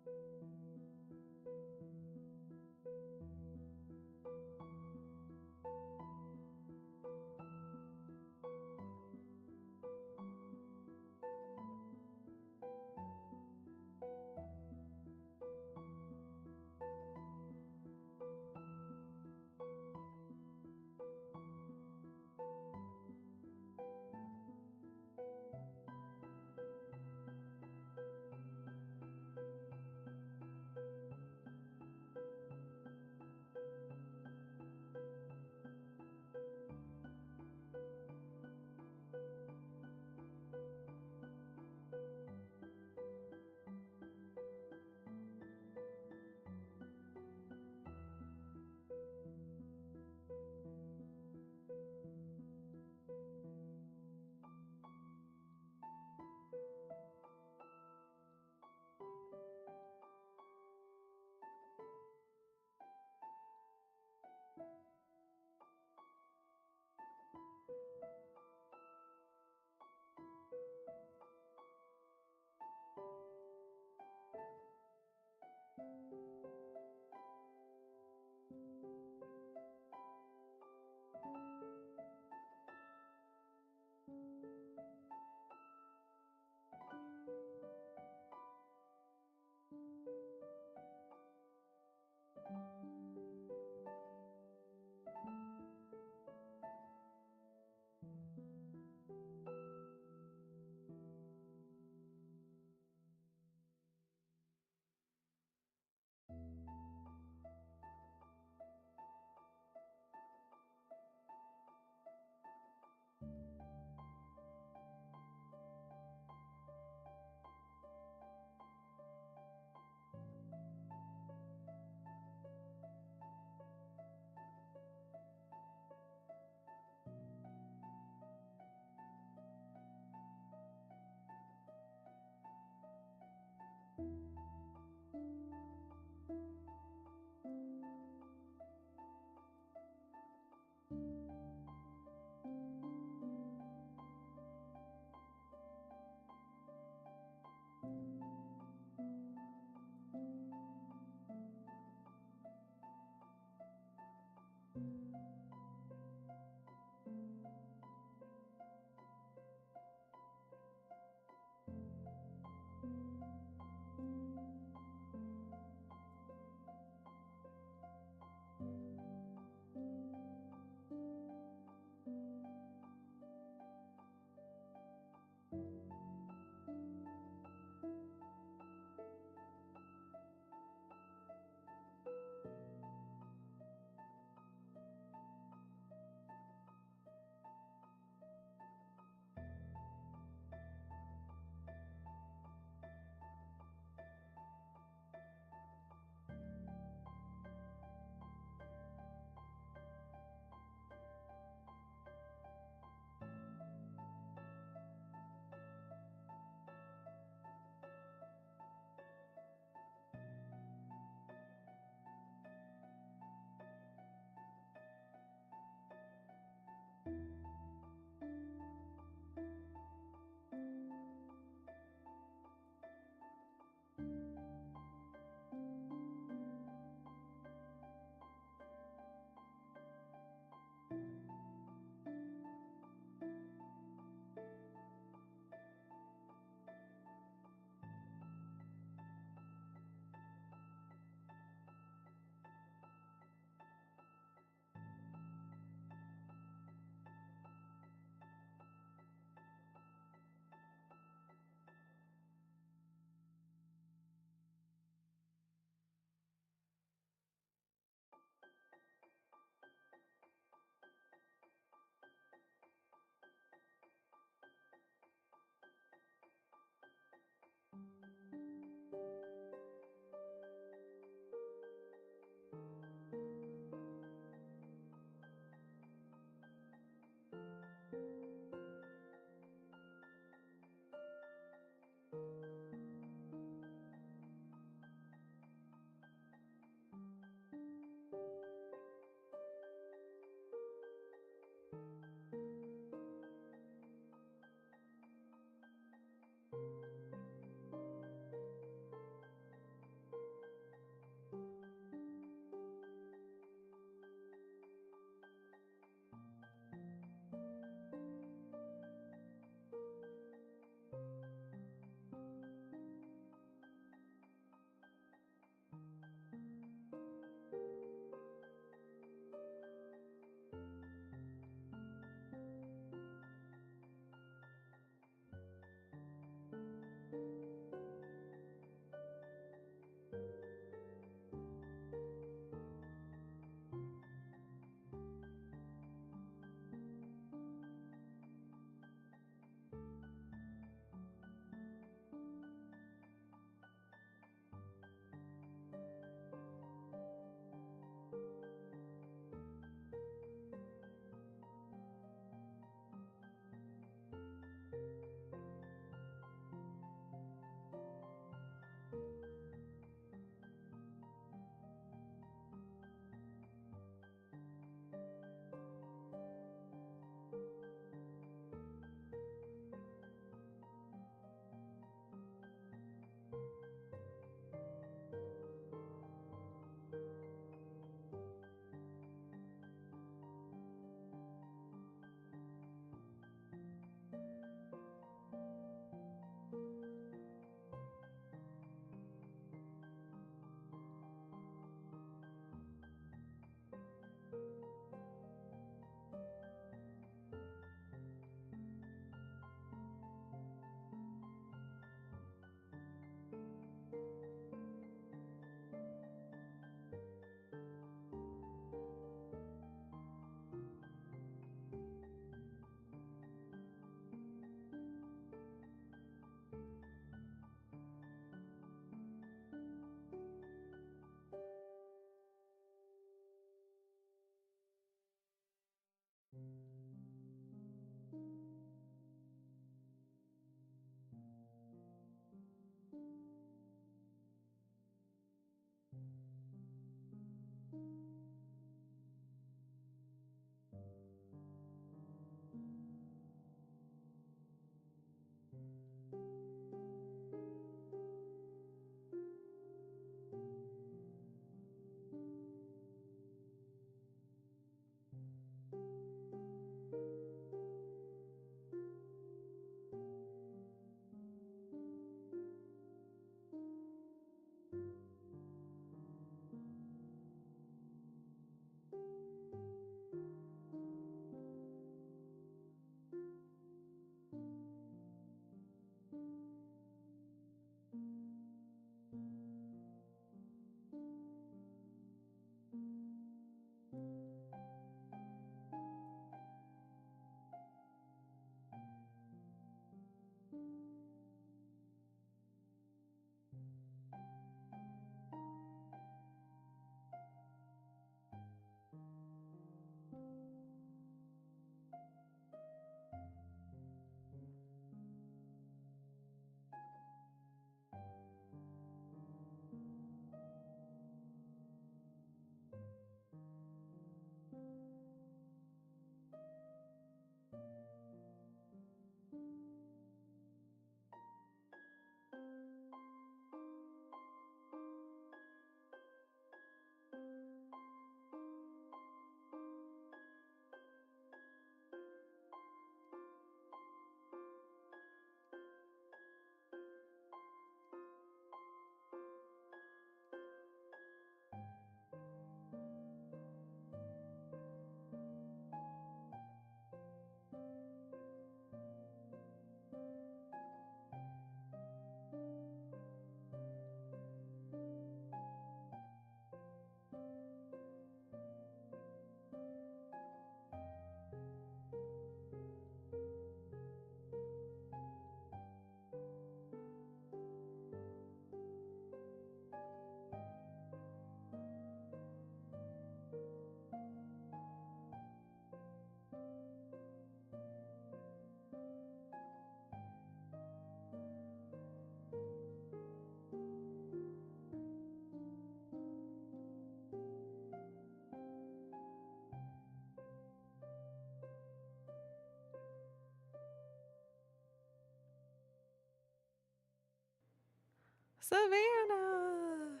Savannah!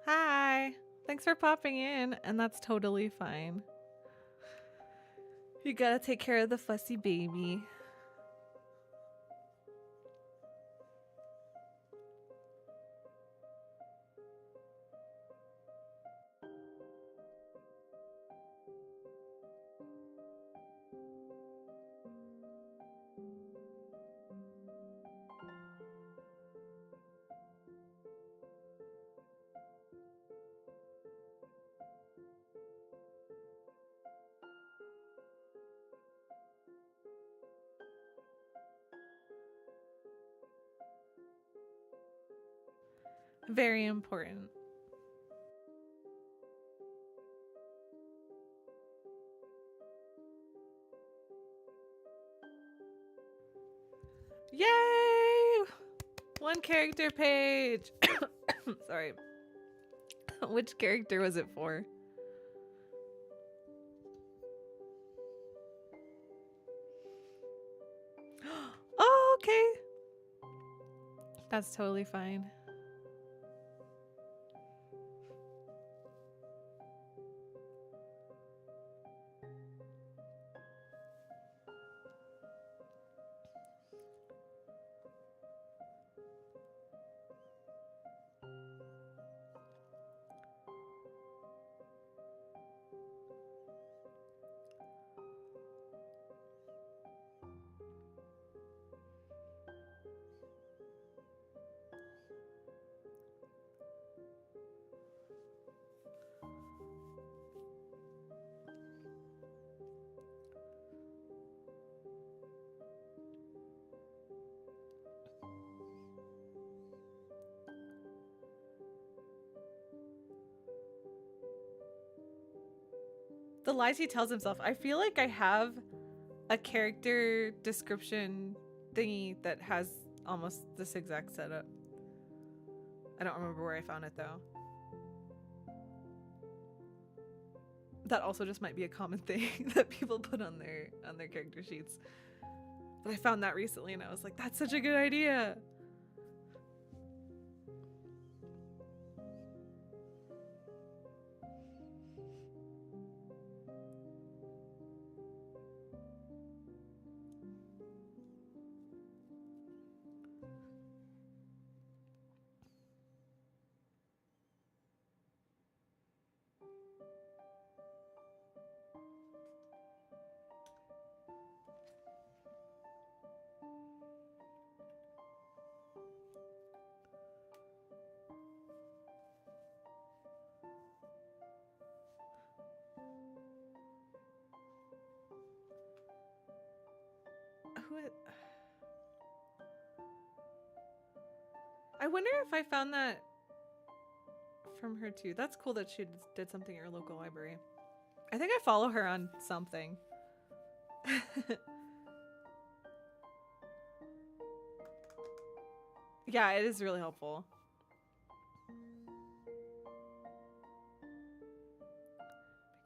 Hi! Thanks for popping in, and that's totally fine. You gotta take care of the fussy baby. Very important. Yay! One character page. Sorry. Which character was it for? Oh, okay. That's totally fine. The lies he tells himself. I feel like I have a character description thingy that has almost this exact setup. I don't remember where I found it though. That also just might be a common thing that people put on their character sheets. But I found that recently and I was like, that's such a good idea. I wonder if I found that from her too. That's cool that she did something at her local library. I think I follow her on something. Yeah, it is really helpful.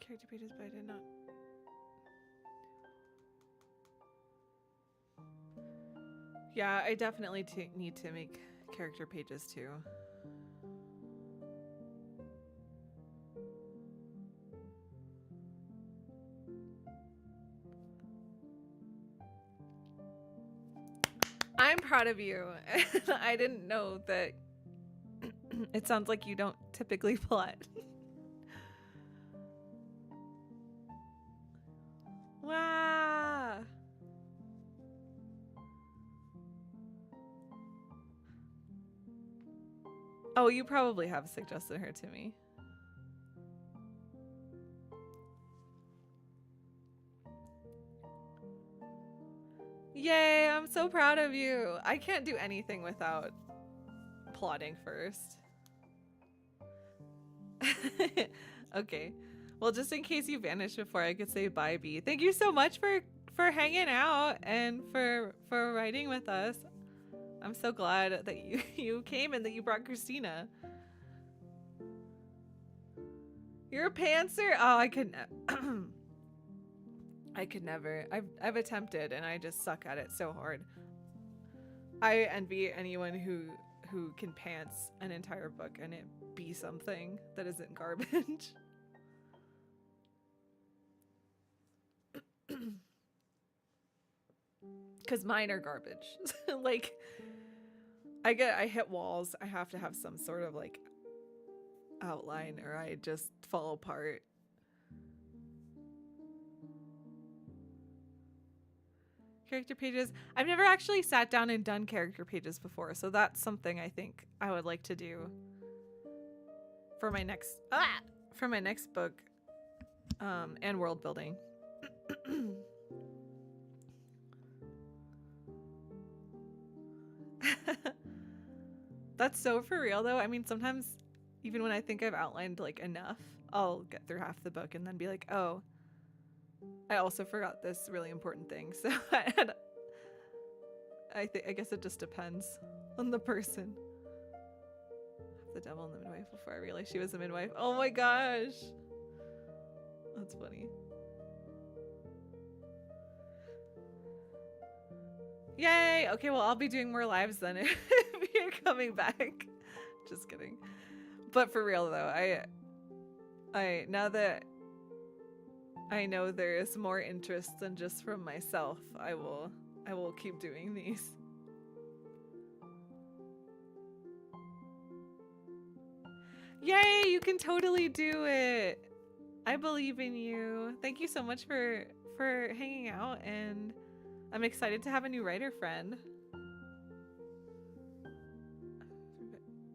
Character pages, but I did not. Yeah, I definitely need to make character pages too. I'm proud of you. I didn't know that. It sounds like you don't typically plot. Wow. Oh, you probably have suggested her to me. Yay, I'm so proud of you. I can't do anything without plotting first. Okay. Well, just in case you vanished before I could say bye, B. Thank you so much for hanging out and for writing with us. I'm so glad that you came and that you brought Christina. You're a pantser? Oh, I could I could never. I've attempted and I just suck at it so hard. I envy anyone who who can pants an entire book and it be something that isn't garbage. Because mine are garbage. Like, I hit walls. I have to have some sort of like outline or I just fall apart. Character pages. I've never actually sat down and done character pages before, so that's something I think I would like to do for my next book, and world building. That's so for real though. I mean, sometimes even when I think I've outlined like enough, I'll get through half the book and then be like, oh, I also forgot this really important thing. So I guess it just depends on the person. The devil and the midwife before I realized she was a midwife. Oh my gosh. That's funny. Yay! Okay, well, I'll be doing more lives then if you're coming back. Just kidding. But for real though, I now that I know there is more interest than just from myself, I will keep doing these. Yay, you can totally do it. I believe in you. Thank you so much for hanging out, and I'm excited to have a new writer friend.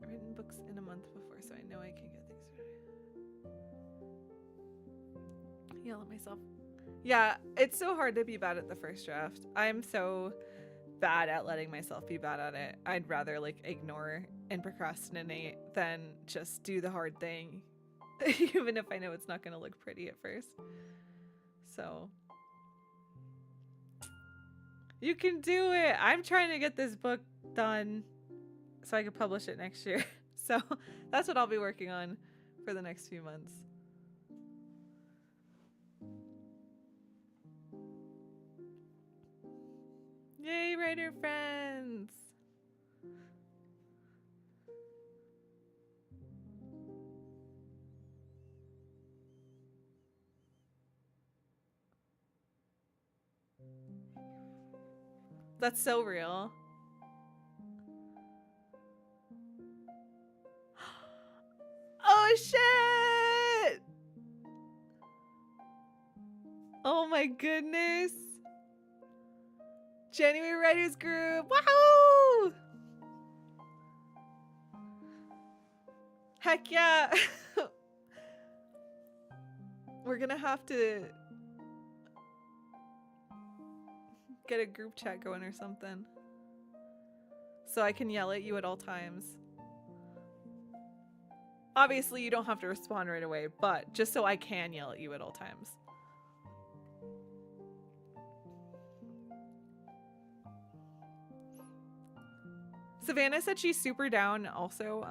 I've written books in a month before, so I know I can get things ready. Yell at myself. Yeah, it's so hard to be bad at the first draft. I'm so bad at letting myself be bad at it. I'd rather like ignore and procrastinate than just do the hard thing, even if I know it's not going to look pretty at first. So you can do it. I'm trying to get this book done so I can publish it next year. So that's what I'll be working on for the next few months. Yay, writer friends! That's so real. Oh shit! Oh my goodness! January Writers Group! Wahoo! Heck yeah! We're gonna have to get a group chat going or something, so I can yell at you at all times. Obviously, you don't have to respond right away, but just so I can yell at you at all times. Savannah said she's super down also,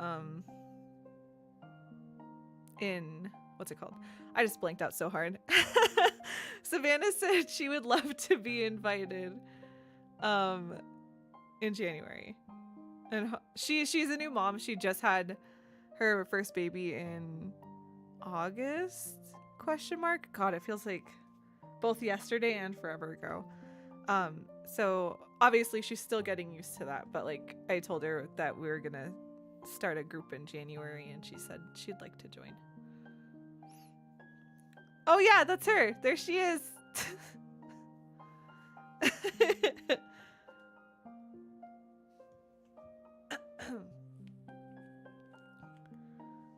in, what's it called? I just blanked out so hard. Savannah said she would love to be invited in January. And she's a new mom. She just had her first baby in August? ? God, it feels like both yesterday and forever ago. So obviously she's still getting used to that, but like I told her that we were gonna start a group in January and she said she'd like to join. Oh yeah, that's her. There she is.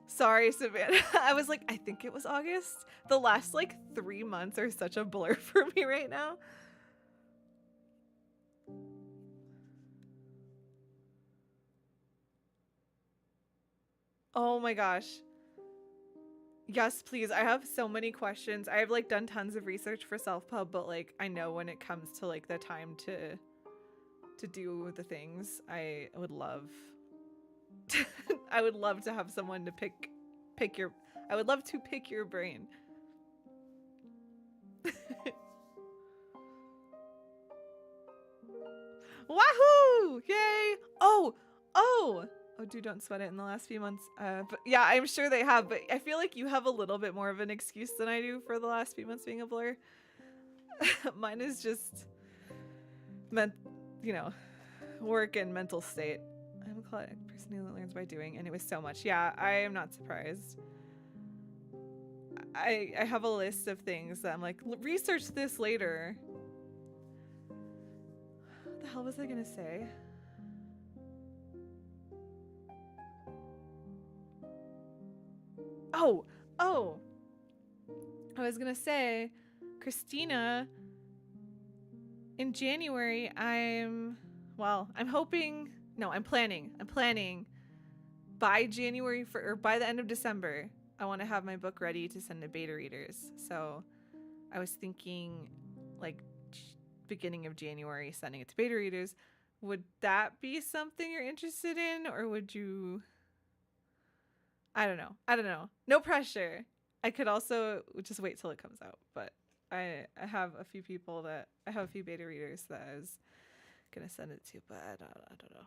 Sorry, Savannah. I was like, I think it was August. The last like 3 months are such a blur for me right now. Oh my gosh. Yes, please. I have so many questions. I've like done tons of research for self-pub, but like I know when it comes to like the time to do the things, I would love I would love to have someone to pick your I would love to pick your brain. Wahoo! Yay! Oh, Oh, dude, don't sweat it in the last few months. But yeah, I'm sure they have, but I feel like you have a little bit more of an excuse than I do for the last few months being a blur. Mine is just meant, you know, work and mental state. I'm a person who learns by doing, and it was so much. Yeah, I am not surprised. I have a list of things that I'm like, research this later. What the hell was I gonna say? Oh, I was gonna say, Christina, in January, I'm planning by January or by the end of December, I want to have my book ready to send to beta readers. So I was thinking like beginning of January, sending it to beta readers. Would that be something you're interested in, or would you? I don't know. No pressure. I could also just wait till it comes out, but I have a few beta readers that I was gonna send it to, but I don't know.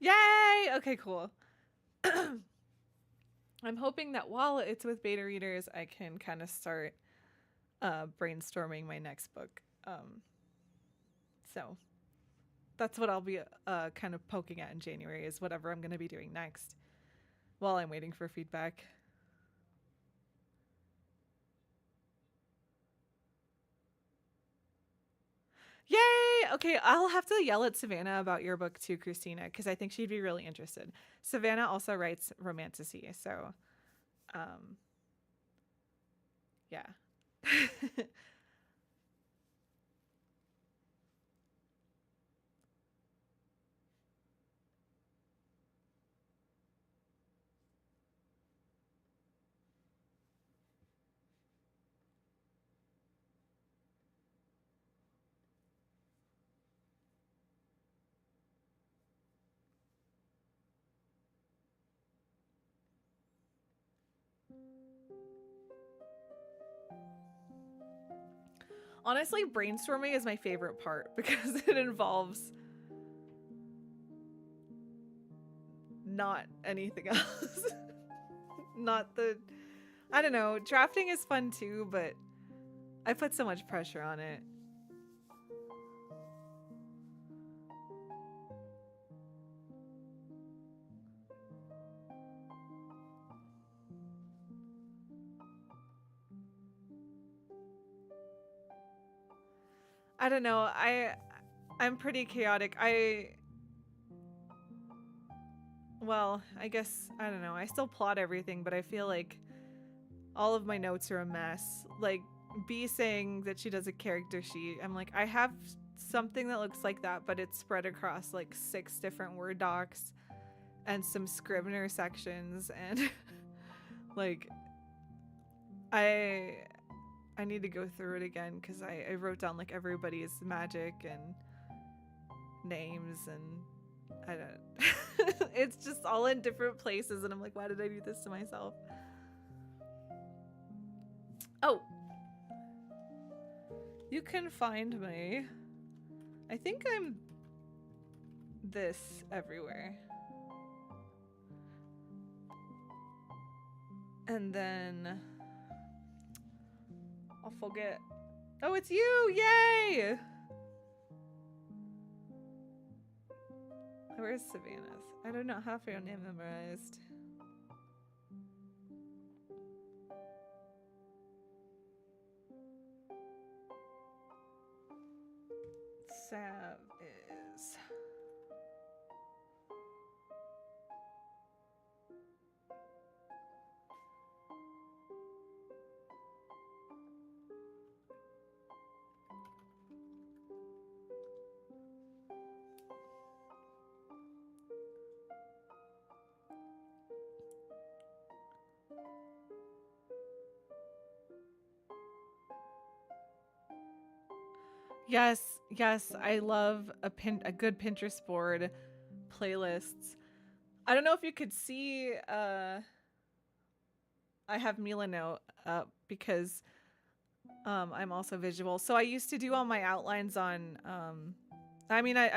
Yay! Okay, cool. I'm hoping that while it's with beta readers, I can kind of start brainstorming my next book. So that's what I'll be kind of poking at in January, is whatever I'm going to be doing next while I'm waiting for feedback. Yay! Okay, I'll have to yell at Savannah about your book too, Christina, because I think she'd be really interested. Savannah also writes romantasy, so yeah. Honestly, brainstorming is my favorite part because it involves not anything else. Not the I don't know, drafting is fun too, but I put so much pressure on it. I don't know. I'm pretty chaotic. I guess I don't know. I still plot everything, but I feel like all of my notes are a mess. Like B saying that she does a character sheet. I'm like, I have something that looks like that, but it's spread across like 6 different Word docs and some Scrivener sections, and like I need to go through it again because I wrote down like everybody's magic and names, and I don't it's just all in different places, and I'm like, why did I do this to myself? Oh, you can find me. I think I'm this everywhere. And then I'll forget. Oh, it's you! Yay! Where's Savannah's? I do not have your name memorized. Sav is... Yes, yes, I love a good Pinterest board, playlists. I don't know if you could see I have Milanote up because I'm also visual. So I used to do all my outlines on I'm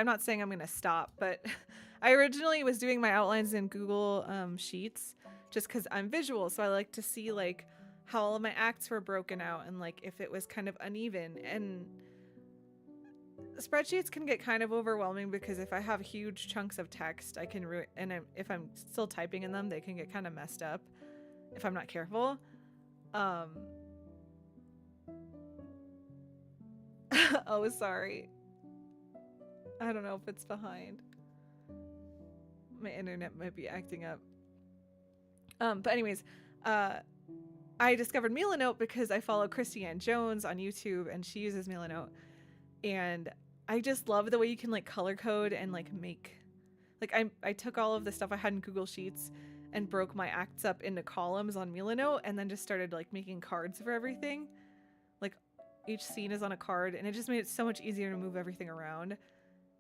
not saying I'm going to stop, but I originally was doing my outlines in Google Sheets just cuz I'm visual, so I like to see like how all of my acts were broken out and like if it was kind of uneven. And spreadsheets can get kind of overwhelming because if I have huge chunks of text, I can if I'm still typing in them, they can get kind of messed up if I'm not careful. Um oh, sorry. I don't know if it's behind. My internet might be acting up. But anyways, uh I discovered Milanote because I follow Christiane Jones on YouTube and she uses Milanote. And I just love the way you can like color code and like make like I took all of the stuff I had in Google Sheets and broke my acts up into columns on Milanote and then just started like making cards for everything. Like each scene is on a card and it just made it so much easier to move everything around.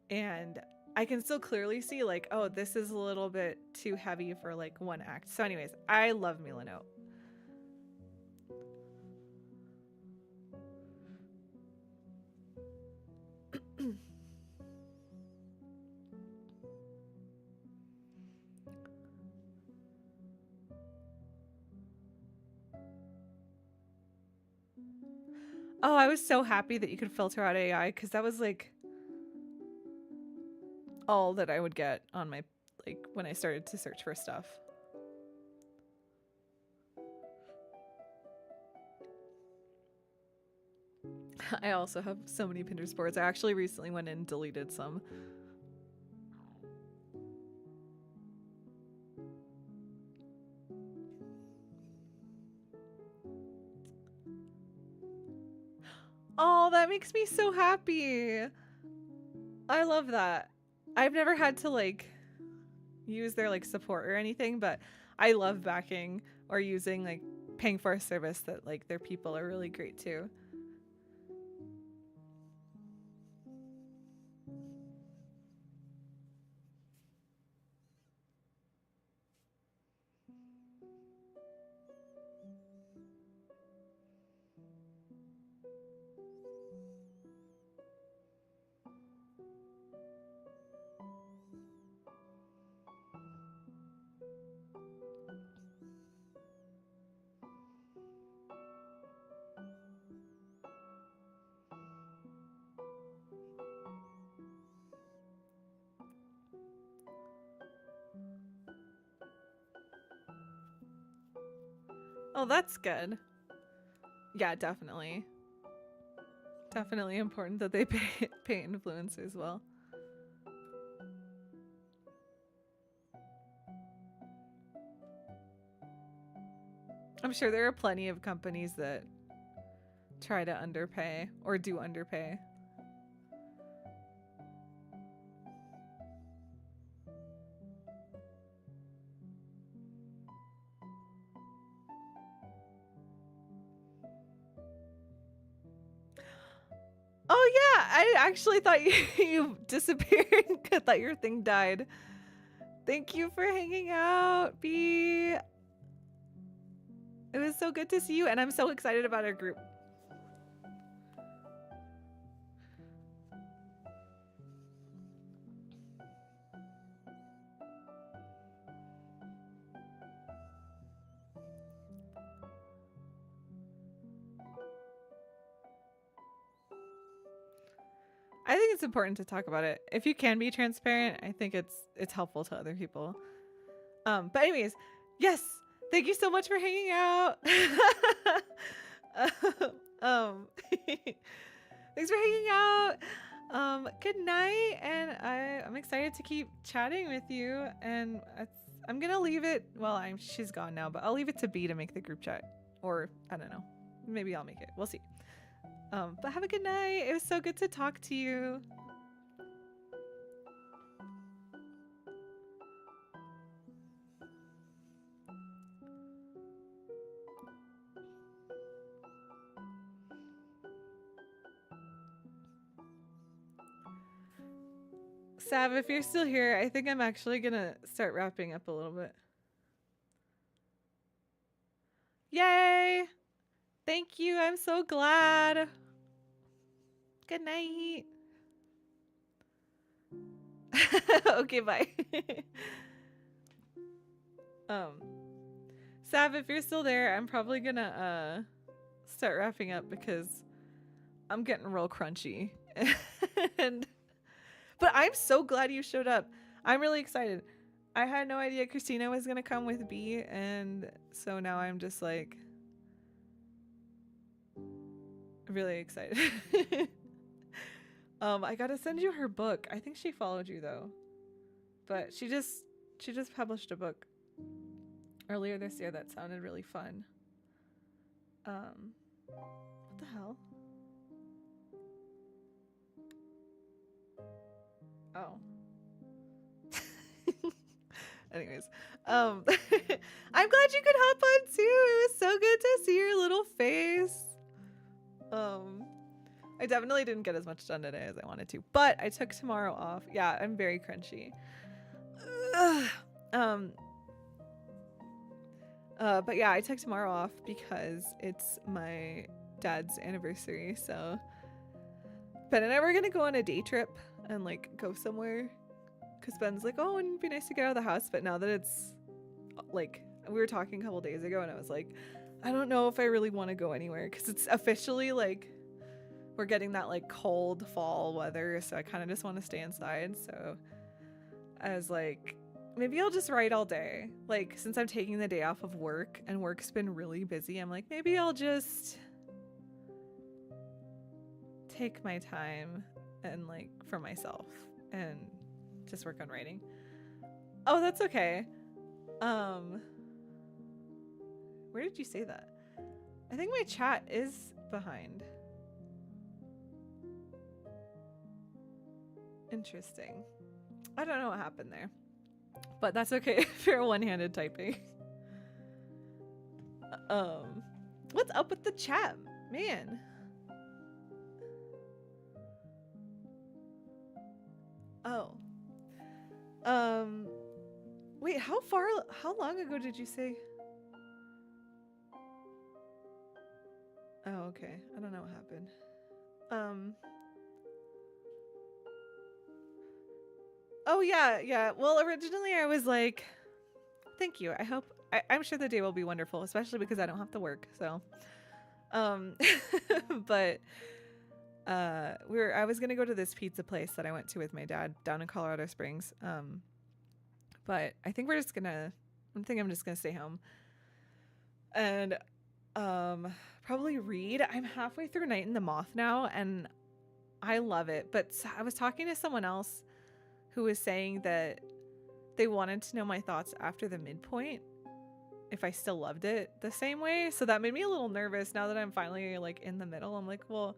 And I can still clearly see like, oh, this is a little bit too heavy for like one act. So anyways, I love Milanote. Oh, I was so happy that you could filter out AI because that was like all that I would get on my like when I started to search for stuff. I also have so many Pinterest boards. I actually recently went and deleted some. Oh, that makes me so happy. I love that. I've never had to like use their like support or anything, but I love backing or using like paying for a service that like their people are really great too. Oh, that's good. Yeah, definitely. Definitely important that they pay influencers well. I'm sure there are plenty of companies that try to underpay or do underpay. Oh yeah, I actually thought you disappeared. I thought your thing died. Thank you for hanging out, B. It was so good to see you, and I'm so excited about our group. I think it's important to talk about it. If you can be transparent, I think it's helpful to other people. But anyways, yes, thank you so much for hanging out. um, thanks for hanging out. Good night, and I'm excited to keep chatting with you. And I'm gonna leave it. Well, she's gone now, but I'll leave it to B to make the group chat, or I don't know. Maybe I'll make it. We'll see. But have a good night. It was so good to talk to you. Sav, if you're still here, I think I'm actually gonna start wrapping up a little bit. Yay! Thank you. I'm so glad. Good night. Okay, bye. Sav, if you're still there, I'm probably gonna start wrapping up because I'm getting real crunchy. But I'm so glad you showed up. I'm really excited. I had no idea Christina was gonna come with B, and so now I'm just like really excited. I gotta send you her book. I think she followed you though, but she just published a book earlier this year that sounded really fun. What the hell? Oh. Anyways, I'm glad you could hop on too. It was so good to see your little face. I definitely didn't get as much done today as I wanted to, but I took tomorrow off. Yeah, I'm very crunchy. But yeah, I took tomorrow off because it's my dad's anniversary. So Ben and I were gonna go on a day trip and like go somewhere, because Ben's like, oh, it'd be nice to get out of the house. But now that it's like, we were talking a couple days ago and I was like, I don't know if I really want to go anywhere because it's officially like we're getting that like cold fall weather, so I kind of just want to stay inside. So I was like, maybe I'll just write all day. Like, since I'm taking the day off of work and work's been really busy, I'm like, maybe I'll just take my time and like for myself and just work on writing. Oh, that's okay. Where did you say that? I think my chat is behind. Interesting. I don't know what happened there, but that's okay if you're one-handed typing. What's up with the chat, man? Oh. Wait, how long ago did you say? Oh, okay. I don't know what happened. Oh yeah. Well, originally I was like, thank you. I'm sure the day will be wonderful, especially because I don't have to work. So, but I was gonna go to this pizza place that I went to with my dad down in Colorado Springs. But I think I'm just gonna stay home and probably read. I'm halfway through Night in the Moth now, and I love it. But I was talking to someone else who was saying that they wanted to know my thoughts after the midpoint, if I still loved it the same way. So that made me a little nervous now that I'm finally like in the middle. I'm like, well,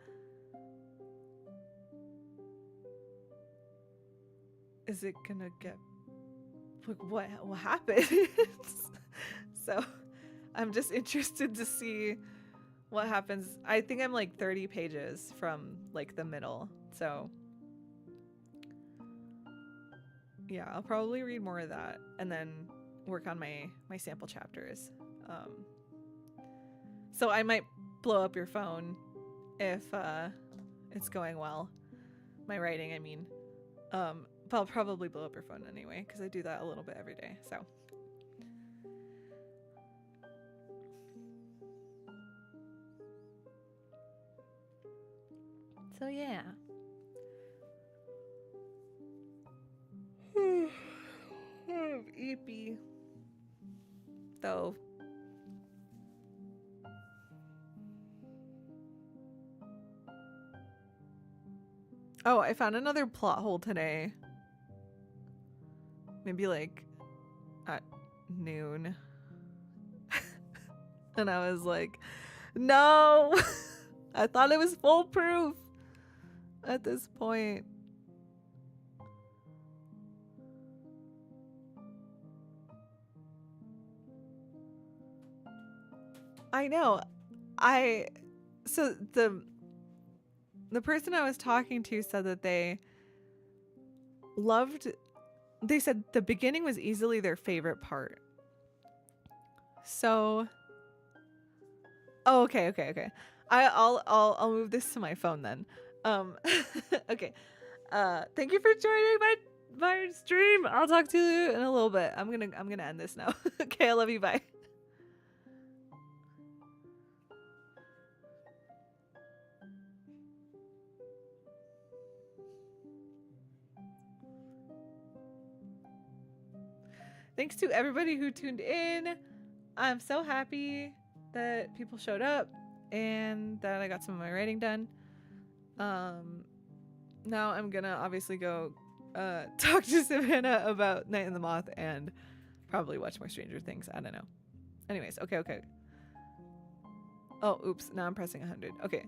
is it gonna get like what happened? So I'm just interested to see what happens. I think I'm like 30 pages from like the middle. So yeah, I'll probably read more of that and then work on my sample chapters. So I might blow up your phone if it's going well. My writing, I mean. But I'll probably blow up your phone anyway, because I do that a little bit every day. So yeah. Eepy. Though. Oh, I found another plot hole today. Maybe like at noon. And I was like, no! I thought it was foolproof at this point. I know. So the person I was talking to said that they loved, they said the beginning was easily their favorite part. So, oh, okay. I'll move this to my phone then. Okay. Thank you for joining my stream. I'll talk to you in a little bit. I'm gonna end this now. Okay, I love you. Bye. Thanks to everybody who tuned in. I'm so happy that people showed up and that I got some of my writing done. Now I'm gonna obviously go talk to Savannah about Night in the Moth and probably watch more Stranger Things. I don't know. Anyways, okay. Oh, oops. Now I'm pressing 100. Okay.